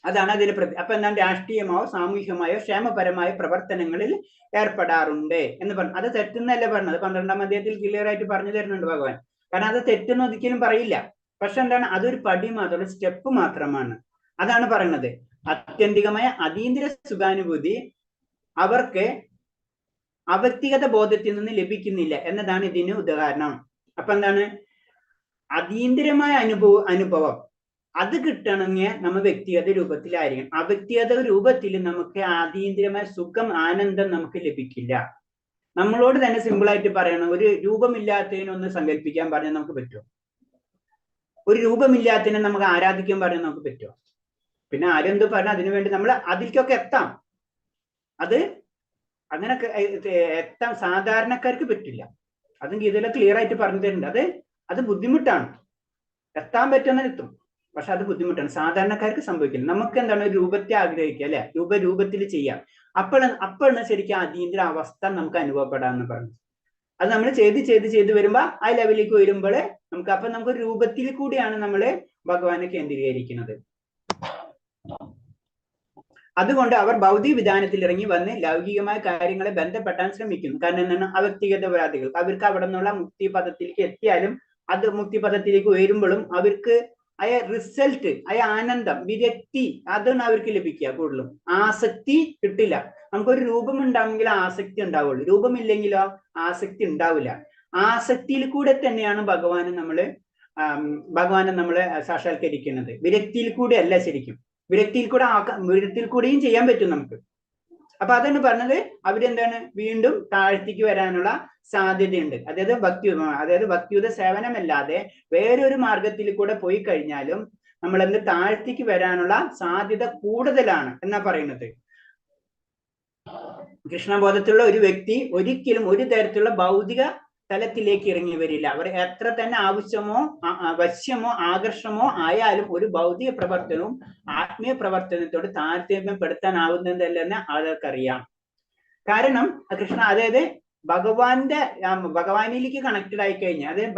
അതാണ് അതിൽ അപ്പൊ എന്താണ്? രാഷ്ട്രീയമായോ സാമൂഹികമായോ ക്ഷേമപരമായ പ്രവർത്തനങ്ങളിൽ ഏർപ്പെടാറുണ്ട് എന്ന് പറഞ്ഞു. അത് തെറ്റെന്നല്ല പറഞ്ഞത്. 12ാം അധ്യായത്തിൽ ക്ലിയർ ആയിട്ട് പറഞ്ഞു തരുന്നുണ്ട് ഭഗവാൻ. കാരണം അത് തെറ്റെന്ന് ഒരിക്കലും പറയില്ല. പക്ഷെ എന്താണ്? അതൊരു പടി മാത്രം, ഒരു സ്റ്റെപ്പ് മാത്രമാണ്. അതാണ് പറയുന്നത്. ആത്യന്തികമായ അതീന്ദ്ര സുഖാനുഭൂതി അവർക്ക് അവ്യക്തിഗത ബോധത്തിൽ നിന്ന് ലഭിക്കുന്നില്ല എന്നതാണ് ഇതിന് ഉദാഹരണം. അപ്പൊ എന്താണ്? അതീന്ദ്രമായ അനുഭവം അത് കിട്ടണമെങ്കിൽ നമ്മൾ വ്യക്തിഗത രൂപത്തിലായിരിക്കണം. അവ്യക്തിഗത രൂപത്തിൽ നമുക്ക് അതീന്ദ്രമായ സുഖം ആനന്ദം നമുക്ക് ലഭിക്കില്ല. നമ്മളോട് തന്നെ സിമ്പിൾ ആയിട്ട് പറയണം, ഒരു രൂപമില്ലാത്തതിനൊന്ന് സങ്കല്പിക്കാൻ പറഞ്ഞാൽ നമുക്ക് പറ്റുമോ? ഒരു രൂപമില്ലാത്തതിനെ നമുക്ക് ആരാധിക്കാൻ പറഞ്ഞാൽ നമുക്ക് പറ്റുമോ? പിന്നെ ആരെന്ത് പറഞ്ഞാൽ അതിനുവേണ്ടി നമ്മൾ അതിലേക്കൊക്കെ എത്താം. അത് അങ്ങനെയൊക്കെ എത്താൻ സാധാരണക്കാർക്ക് പറ്റില്ല. അതും ഗീതയിലെ ക്ലിയർ ആയിട്ട് പറഞ്ഞു തരുന്നുണ്ട്. അത് ബുദ്ധിമുട്ടാണ്. എത്താൻ പറ്റുന്ന എത്തും, പക്ഷെ അത് ബുദ്ധിമുട്ടാണ്. സാധാരണക്കാർക്ക് സംഭവിക്കില്ല. നമുക്ക് എന്താണ്? ഒരു രൂപത്തെ ആഗ്രഹിക്കുക അല്ലെ, രൂപത്തിൽ ചെയ്യാം. അപ്പോഴാണ് ശരിക്കും അതീന്ദ്ര അവസ്ഥ നമുക്ക് അനുഭവപ്പെടാന്ന് പറഞ്ഞു. അത് നമ്മൾ ചെയ്ത് വരുമ്പോ ആ ലെവലിലേക്ക് വരുമ്പോൾ നമുക്ക് രൂപത്തിൽ കൂടിയാണ് നമ്മൾ ഭഗവാനെ കേന്ദ്രീകരിക്കുന്നത്. അതുകൊണ്ട് അവർ ഭൗതിക വിധാനത്തിൽ ഇറങ്ങി വന്ന് ലൗകികമായ കാര്യങ്ങളെ ബന്ധപ്പെട്ടാൻ ശ്രമിക്കുന്നു. കാരണം എന്താണ്? അവ്യക്തിഗതവാദികൾ അവർക്ക് അവിടെ നിന്നുള്ള മുക്തിപദത്തിലേക്ക് എത്തിയാലും അത് മുക്തിപദത്തിലേക്ക് ഉയരുമ്പോഴും അവർക്ക് റിസൾട്ട് ആനന്ദം വിരക്തി അതാണ് അവർക്ക് ലഭിക്കുക. കൂടുതലും ആസക്തി കിട്ടില്ല. നമുക്കൊരു രൂപം ഉണ്ടാവുമെങ്കിൽ ആസക്തി ഉണ്ടാവുള്ളൂ, രൂപമില്ലെങ്കിലോ ആസക്തി ഉണ്ടാവില്ല. ആസക്തിയിൽ കൂടെ തന്നെയാണ് ഭഗവാനെ നമ്മള് സാക്ഷാത്കരിക്കുന്നത്. വിരക്തിയിൽ കൂടെ അല്ല. ശരിക്കും വിരക്തിയിൽ കൂടെയും ചെയ്യാൻ പറ്റും നമുക്ക്. അപ്പൊ അതാണ് പറഞ്ഞത്. അവരെന്താണ് വീണ്ടും താഴ്ത്തിക്ക് വരാനുള്ള സാധ്യതയുണ്ട്. അതായത് ഭക്തിയുത സേവനമല്ലാതെ വേറൊരു മാർഗത്തിൽ കൂടെ പോയി കഴിഞ്ഞാലും നമ്മൾ താഴ്ത്തിക്ക് വരാനുള്ള സാധ്യത കൂടുതലാണ് എന്നാ പറയുന്നത്. കൃഷ്ണബോധത്തിലുള്ള ഒരു വ്യക്തി ഒരിക്കലും ഒരു തരത്തിലുള്ള ഭൗതിക തലത്തിലേക്ക് ഇറങ്ങി വരില്ല. അവർ എത്ര തന്നെ ആവശ്യമോ വശ്യമോ ആകർഷമോ ആയാലും ഒരു ഭൗതിക പ്രവർത്തനവും ആത്മീയ പ്രവർത്തനത്തോട് താരതമ്യപ്പെടുത്താനാവുന്നതല്ലെന്ന് ആൾക്കറിയാം. കാരണം അതായത് ഭഗവാനിലേക്ക് കണക്റ്റഡ് ആയി കഴിഞ്ഞാൽ, അതായത്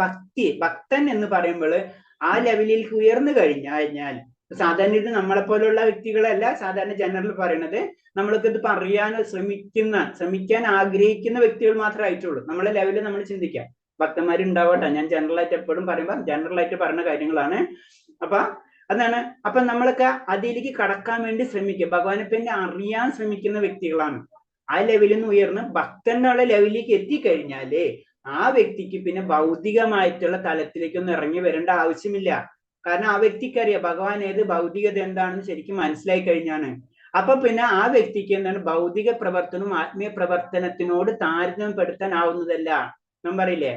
ഭക്തൻ എന്ന് പറയുമ്പോൾ ആ ലെവലിലേക്ക് ഉയർന്നു കഴിഞ്ഞാൽ സാധാരണ ഇത് നമ്മളെ പോലുള്ള വ്യക്തികളല്ല സാധാരണ ജനറൽ പറയണത്. നമ്മൾക്ക് ഇത് പറയാനോ ശ്രമിക്കാൻ ആഗ്രഹിക്കുന്ന വ്യക്തികൾ മാത്രമേ ആയിട്ടുള്ളൂ. നമ്മളെ ലെവലിൽ നമ്മൾ ചിന്തിക്കാം. ഭക്തന്മാരുണ്ടാവട്ടെ, ഞാൻ ജനറൽ ആയിട്ട് എപ്പോഴും പറയുമ്പോൾ ജനറൽ ആയിട്ട് പറഞ്ഞ കാര്യങ്ങളാണ്. അപ്പൊ നമ്മളൊക്കെ അതിലേക്ക് കടക്കാൻ വേണ്ടി ശ്രമിക്കുക. ഭഗവാനെ പിന്നെ അറിയാൻ ശ്രമിക്കുന്ന വ്യക്തികളാണ്. ആ ലെവലിൽ നിന്ന് ഉയർന്ന് ഭക്തനുള്ള ലെവലിലേക്ക് എത്തിക്കഴിഞ്ഞാല് ആ വ്യക്തിക്ക് പിന്നെ ഭൗതികമായിട്ടുള്ള തലത്തിലേക്കൊന്നും ഇറങ്ങി വരേണ്ട ആവശ്യമില്ല. കാരണം ആ വ്യക്തിക്കറിയാം ഭഗവാൻ ഏത് ഭൗതികത എന്താണെന്ന് ശരിക്കും മനസ്സിലായി കഴിഞ്ഞാണ്. അപ്പൊ പിന്നെ ആ വ്യക്തിക്ക് എന്താണ് ഭൗതിക പ്രവർത്തനവും ആത്മീയ പ്രവർത്തനത്തിനോട് താരതമ്യപ്പെടുത്താൻ ആവുന്നതല്ല. ഞാൻ പറയില്ലേ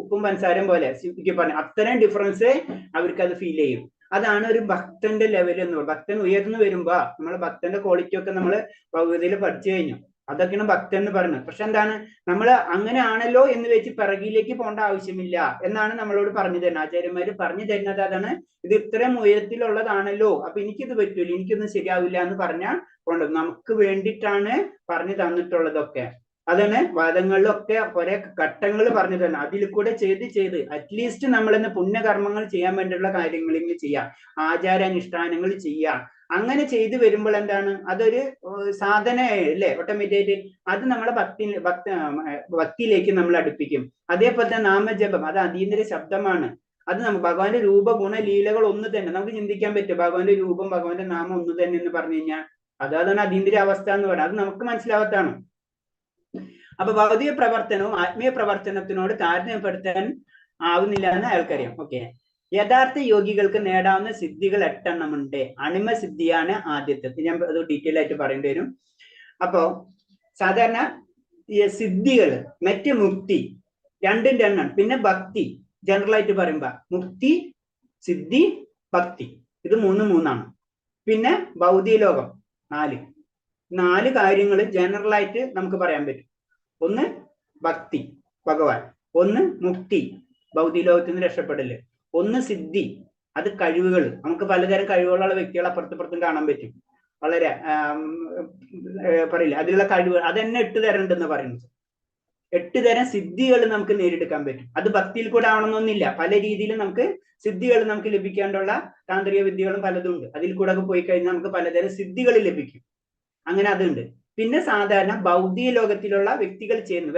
ഉപ്പും പഞ്ചസാരയും പോലെ പറഞ്ഞു, അത്തരം ഡിഫറൻസ് അവർക്ക് അത് ഫീൽ ചെയ്യും. അതാണ് ഒരു ഭക്തന്റെ ലെവൽ എന്ന് പറയുന്നത്. ഭക്തൻ ഉയർന്നു വരുമ്പോ നമ്മള് ഭക്തന്റെ ക്വാളിറ്റി ഒക്കെ നമ്മള് ഭഗവതിയിൽ പഠിച്ചു കഴിഞ്ഞു. അതൊക്കെയാണ് ഭക്തൻ എന്ന് പറയുന്നത്. പക്ഷെ എന്താണ്, നമ്മൾ അങ്ങനെ ആണല്ലോ എന്ന് വെച്ച് പിറകിലേക്ക് പോകേണ്ട ആവശ്യമില്ല എന്നാണ് നമ്മളോട് പറഞ്ഞു തരുന്നത്. ആചാര്യന്മാര് പറഞ്ഞു തരുന്നത് അതാണ്. ഇത് ഇത്രയും ഉയരത്തിലുള്ളതാണല്ലോ, അപ്പൊ എനിക്കിത് പറ്റൂല, എനിക്കൊന്നും ശരിയാവില്ല എന്ന് പറഞ്ഞാൽ കൊണ്ടു നമുക്ക് വേണ്ടിയിട്ടാണ് പറഞ്ഞു തന്നിട്ടുള്ളതൊക്കെ. അതാണ് വാദങ്ങളിലൊക്കെ കുറെ ഘട്ടങ്ങൾ പറഞ്ഞു തന്നെ. അതിൽ കൂടെ ചെയ്ത് അറ്റ്ലീസ്റ്റ് നമ്മളിന്ന് പുണ്യകർമ്മങ്ങൾ ചെയ്യാൻ വേണ്ടിയുള്ള കാര്യങ്ങളെങ്കിലും ചെയ്യാം, ആചാരാനുഷ്ഠാനങ്ങൾ ചെയ്യാം. അങ്ങനെ ചെയ്തു വരുമ്പോൾ എന്താണ്, അതൊരു സാധനയല്ലേ ഓട്ടോമാറ്റിക്കായിട്ട്. അത് നമ്മളെ ഭക്തിയിലേക്ക് നമ്മൾ അടുപ്പിക്കും. അതേപോലെ തന്നെ നാമജപം, അത് അതീന്ദ്രിയ ശബ്ദമാണ്. അത് നമുക്ക് ഭഗവാന്റെ രൂപ ഗുണ ലീലകൾ ഒന്ന് തന്നെ നമുക്ക് ചിന്തിക്കാൻ പറ്റും. ഭഗവാന്റെ രൂപം ഭഗവാന്റെ നാമം ഒന്ന് തന്നെ എന്ന് പറഞ്ഞു കഴിഞ്ഞാൽ അതാണ് അതീന്ദ്രിയ അവസ്ഥ എന്ന് പറയുന്നത്. അത് നമുക്ക് മനസ്സിലാവത്താണ്. അപ്പൊ ഭൗതിക പ്രവർത്തനവും ആത്മീയ പ്രവർത്തനത്തിനോട് താരതമ്യപ്പെടുത്താൻ ആവുന്നില്ല എന്ന് അയാൾക്കറിയാം. ഓക്കെ, യഥാർത്ഥ യോഗികൾക്ക് നേടാവുന്ന സിദ്ധികൾ 8 എണ്ണമുണ്ട്. അണിമ സിദ്ധിയാണ് ആദ്യത്തെ. ഞാൻ അത് ഡീറ്റെയിൽ ആയിട്ട് പറയേണ്ടി വരും. അപ്പോ സാധാരണ ഈ സിദ്ധികൾ മറ്റ് മുക്തി രണ്ടും രണ്ടാണ്. പിന്നെ ഭക്തി ജനറൽ ആയിട്ട് പറയുമ്പോ മുക്തി, സിദ്ധി, ഭക്തി, ഇത് മൂന്നാണ്. പിന്നെ ഭൗതിക ലോകം 4 കാര്യങ്ങൾ ജനറൽ ആയിട്ട് നമുക്ക് പറയാൻ പറ്റും. ഒന്ന് ഭക്തി ഭഗവാൻ, ഒന്ന് മുക്തി ഭൗതിക ലോകത്തിൽ നിന്ന് രക്ഷപ്പെടല്, ഒന്ന് സിദ്ധി അത് കഴിവുകൾ. നമുക്ക് പലതരം കഴിവുകളുള്ള വ്യക്തികൾ അപ്പുറത്തും കാണാൻ പറ്റും. വളരെ പറയില്ല അതിലുള്ള കഴിവുകൾ അത് തന്നെ 8 തരം ഉണ്ടെന്ന് പറയുന്നത്. 8 തരം സിദ്ധികൾ നമുക്ക് നേടിയെടുക്കാൻ പറ്റും. അത് ഭക്തിയിൽ കൂടെ ആവണമെന്നൊന്നുമില്ല. പല രീതിയിലും നമുക്ക് സിദ്ധികൾ നമുക്ക് ലഭിക്കാനുള്ള താന്ത്രിക വിദ്യകളും പലതും ഉണ്ട്. അതിൽ കൂടെ ഒക്കെ പോയി കഴിഞ്ഞാൽ നമുക്ക് പലതരം സിദ്ധികൾ ലഭിക്കും. അങ്ങനെ അതുണ്ട്. പിന്നെ സാധാരണ ഭൗതിക ലോകത്തിലുള്ള വ്യക്തികൾ ചെയ്യുന്നു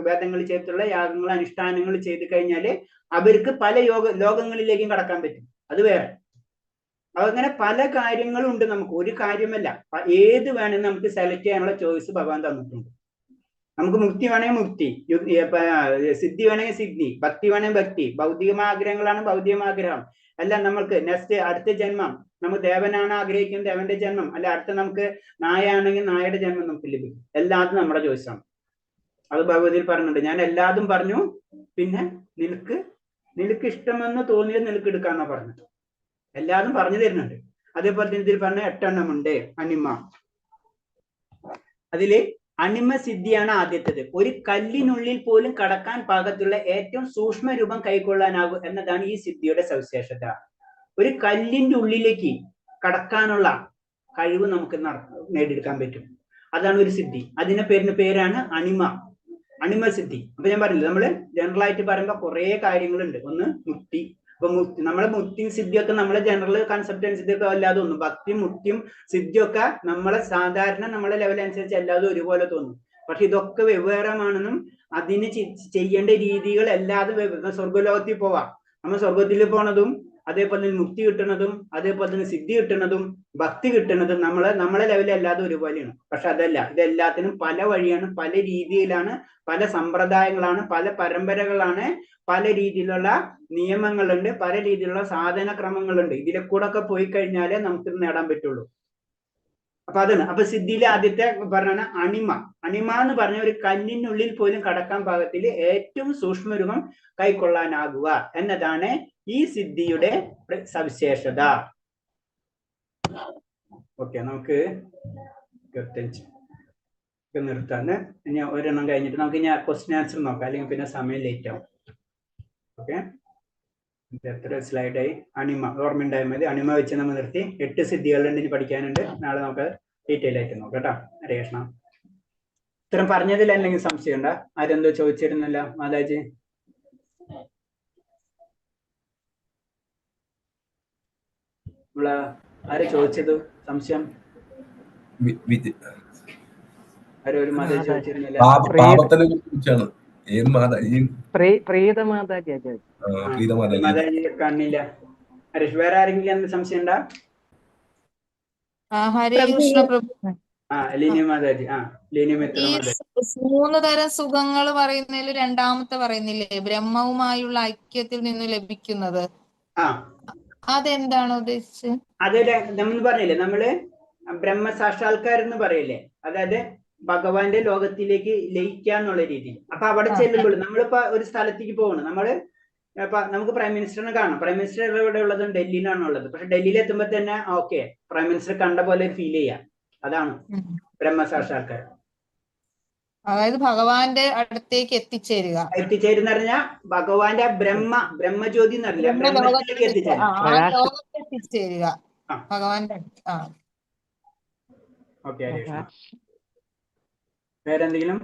വേദങ്ങൾ ചേർത്തുള്ള യാഗങ്ങൾ അനുഷ്ഠാനങ്ങൾ ചെയ്ത് കഴിഞ്ഞാല് അവർക്ക് പല ലോകങ്ങളിലേക്കും കടക്കാൻ പറ്റും. അത് വേറെ. അങ്ങനെ പല കാര്യങ്ങളും ഉണ്ട്. നമുക്ക് ഒരു കാര്യമല്ല, ഏത് വേണമെങ്കിൽ നമുക്ക് സെലക്ട് ചെയ്യാനുള്ള ചോയ്സ് ഭഗവാൻ തന്നിട്ടുണ്ട്. നമുക്ക് മുക്തി വേണമെങ്കിൽ മുക്തി, സിദ്ധി വേണമെങ്കിൽ സിദ്ധി, ഭക്തി വേണമെങ്കിൽ ഭക്തി. ഭൗതികമായ ആഗ്രഹങ്ങളാണ് ഭൗതികമാഗ്രഹം. അല്ല നമ്മൾക്ക് നെക്സ്റ്റ് അടുത്ത ജന്മം നമുക്ക് ദേവനാണ് ആഗ്രഹിക്കുന്നത്, ദേവന്റെ ജന്മം. അല്ല അടുത്ത നമുക്ക് നായാണെങ്കിൽ നായയുടെ ജന്മം നമുക്ക് ലഭിക്കും. എല്ലാതും നമ്മുടെ ചോയ്സാണ്. അത് ഭഗവതിയിൽ പറഞ്ഞിട്ടുണ്ട്. ഞാൻ എല്ലാതും പറഞ്ഞു, പിന്നെ നിനക്ക് ഇഷ്ടമെന്ന് തോന്നിയത് നിനക്ക് എടുക്കാന്നാ പറഞ്ഞത്. എല്ലാതും പറഞ്ഞു തരുന്നുണ്ട്. അതേപോലെ തന്നെ ഇതിൽ പറഞ്ഞ 8 എണ്ണമുണ്ട്. അണിമ, അതില് അണിമ സിദ്ധിയാണ് ആദ്യത്തേത്. ഒരു കല്ലിനുള്ളിൽ പോലും കടക്കാൻ പാകത്തുള്ള ഏറ്റവും സൂക്ഷ്മ രൂപം കൈക്കൊള്ളാനാകും എന്നതാണ് ഈ സിദ്ധിയുടെ സവിശേഷത. ഒരു കല്ലിന്റെ ഉള്ളിലേക്ക് കടക്കാനുള്ള കഴിവ് നമുക്ക് നേടിയെടുക്കാൻ പറ്റും. അതാണ് ഒരു സിദ്ധി. അതിന്റെ പേരാണ് അണിമ സിദ്ധി. അപ്പൊ ഞാൻ പറഞ്ഞില്ല, നമ്മള് ജനറൽ ആയിട്ട് പറയുമ്പോൾ കുറെ കാര്യങ്ങളുണ്ട്. ഒന്ന് മുക്തി, അപ്പൊ നമ്മളെ മുക്തിയും സിദ്ധിയൊക്കെ നമ്മളെ ജനറൽ കൺസെപ്റ്റ് അനുസരിച്ചൊക്കെ അല്ലാതെ തോന്നും. ഭക്തി മുക്തിയും സിദ്ധിയൊക്കെ നമ്മളെ സാധാരണ നമ്മളെ ലെവൽ അനുസരിച്ച് അല്ലാതെ ഒരുപോലെ തോന്നും. പക്ഷെ ഇതൊക്കെ വെവ്വേറെയാണെന്നും അതിന് ചെയ്യേണ്ട രീതികൾ അല്ലാതെ സ്വർഗലോകത്തിൽ പോവാം. നമ്മൾ സ്വർഗത്തിൽ പോണതും അതേപോലെ തന്നെ മുക്തി കിട്ടുന്നതും അതേപോലെ തന്നെ സിദ്ധി കിട്ടുന്നതും ഭക്തി കിട്ടുന്നതും നമ്മളെ ലെവലിൽ അല്ലാതെ ഒരുപോലെയാണ്. പക്ഷെ അതല്ല, ഇതെല്ലാത്തിനും പല വഴിയാണ്, പല രീതിയിലാണ്, പല സമ്പ്രദായങ്ങളാണ്, പല പരമ്പരകളാണ്, പല രീതിയിലുള്ള നിയമങ്ങളുണ്ട്, പല രീതിയിലുള്ള സാധന ക്രമങ്ങളുണ്ട്. ഇതിലെ കൂടെ ഒക്കെ പോയി കഴിഞ്ഞാലേ നമുക്ക് നേടാൻ പറ്റുള്ളൂ. അപ്പൊ അതാണ്. അപ്പൊ സിദ്ധിയിലെ ആദ്യത്തെ പറഞ്ഞ അണിമ എന്ന് പറഞ്ഞ ഒരു കല്ലിനുള്ളിൽ പോലും കടക്കാൻ പാകത്തിൽ ഏറ്റവും സൂക്ഷ്മരൂപം കൈക്കൊള്ളാനാകുക എന്നതാണ് ഈ സിദ്ധിയുടെ സവിശേഷത. ഓക്കെ, നമുക്ക് 25 നിർത്താന്ന്. ഇനി ഒരെണ്ണം കഴിഞ്ഞിട്ട് നമുക്ക് ഇനി ക്വസ്റ്റ്യൻ ആൻസർ നോക്കാം, അല്ലെങ്കിൽ പിന്നെ സമയം ലേറ്റ് ആവും. ഓക്കെ, എത്ര സ്ലൈഡായി? അണിമ ഓർമ്മയുണ്ടായാൽ മതി. അണിമ വെച്ച് നമ്മൾ നിർത്തി. 8 സിദ്ധികളുണ്ട് ഇനി പഠിക്കാനുണ്ട്. നാളെ നമുക്ക് ഡീറ്റെയിൽ ആയിട്ട് നോക്കാം കേട്ടോ. ഹരേ കൃഷ്ണ. ഇത്രയും പറഞ്ഞതിൽ എന്തെങ്കിലും സംശയം ഉണ്ടോ? ആരെന്തോ ചോദിച്ചിരുന്നില്ല മാതാജി? ആരെ ചോദിച്ചത് സംശയം? ആരൊരു മാതാജി ചോദിച്ചിരുന്നില്ല? പ്രീത മാതാജി മാതാജി കാണില്ല. ഹരീഷ്, വേറെ ആരെങ്കിലും എന്ത് സംശയം ഉണ്ടാ? ഹരേ കൃഷ്ണ പ്രഭു. ലിനി മാതാജി. ലിനി മിത്ര ഈ മാതാജി. 3 തരം സുഖങ്ങൾ പറയുന്നതിൽ രണ്ടാമത്തെ പറയുന്നില്ലേ, ബ്രഹ്മവുമായുള്ള ഐക്യത്തിൽ നിന്ന് ലഭിക്കുന്നത്, അതെന്താണ് ഉദ്ദേശിച്ചത്? അതെ, നമ്മൾ പറഞ്ഞില്ലേ, നമ്മള് ബ്രഹ്മസാക്ഷാത്കാരം എന്ന് പറയില്ലേ, അതായത് ഭഗവാന്റെ ലോകത്തിലേക്ക് ലയിക്കാന്നുള്ള രീതിയിൽ. അപ്പൊ അവിടെ ചെല്ലുമ്പോൾ നമ്മളിപ്പോ ഒരു സ്ഥലത്തേക്ക് പോകണം. നമുക്ക് പ്രൈം മിനിസ്റ്ററിനെ കാണാം. പ്രൈം മിനിസ്റ്റർ എവിടെ ഉള്ളത്? ഡൽഹിയിലാണ് ഉള്ളത്. പക്ഷെ ഡൽഹിയിൽ എത്തുമ്പോ തന്നെ ഓക്കെ, പ്രൈം മിനിസ്റ്റർ കണ്ട പോലെ ഫീൽ ചെയ്യാം. അതാണ് ബ്രഹ്മസാക്ഷാത്കാരം. അതായത് ഭഗവാന്റെ അടുത്തേക്ക് എത്തിച്ചേരുന്ന പറഞ്ഞാൽ ഭഗവാന്റെ ബ്രഹ്മജ്യോതി എന്ന് പറഞ്ഞില്ല, ബ്രഹ്മത്തിലേക്ക് എത്തിച്ചേരുക ഭഗവാന്റെ. ഓക്കെ, വേറെന്തെങ്കിലും?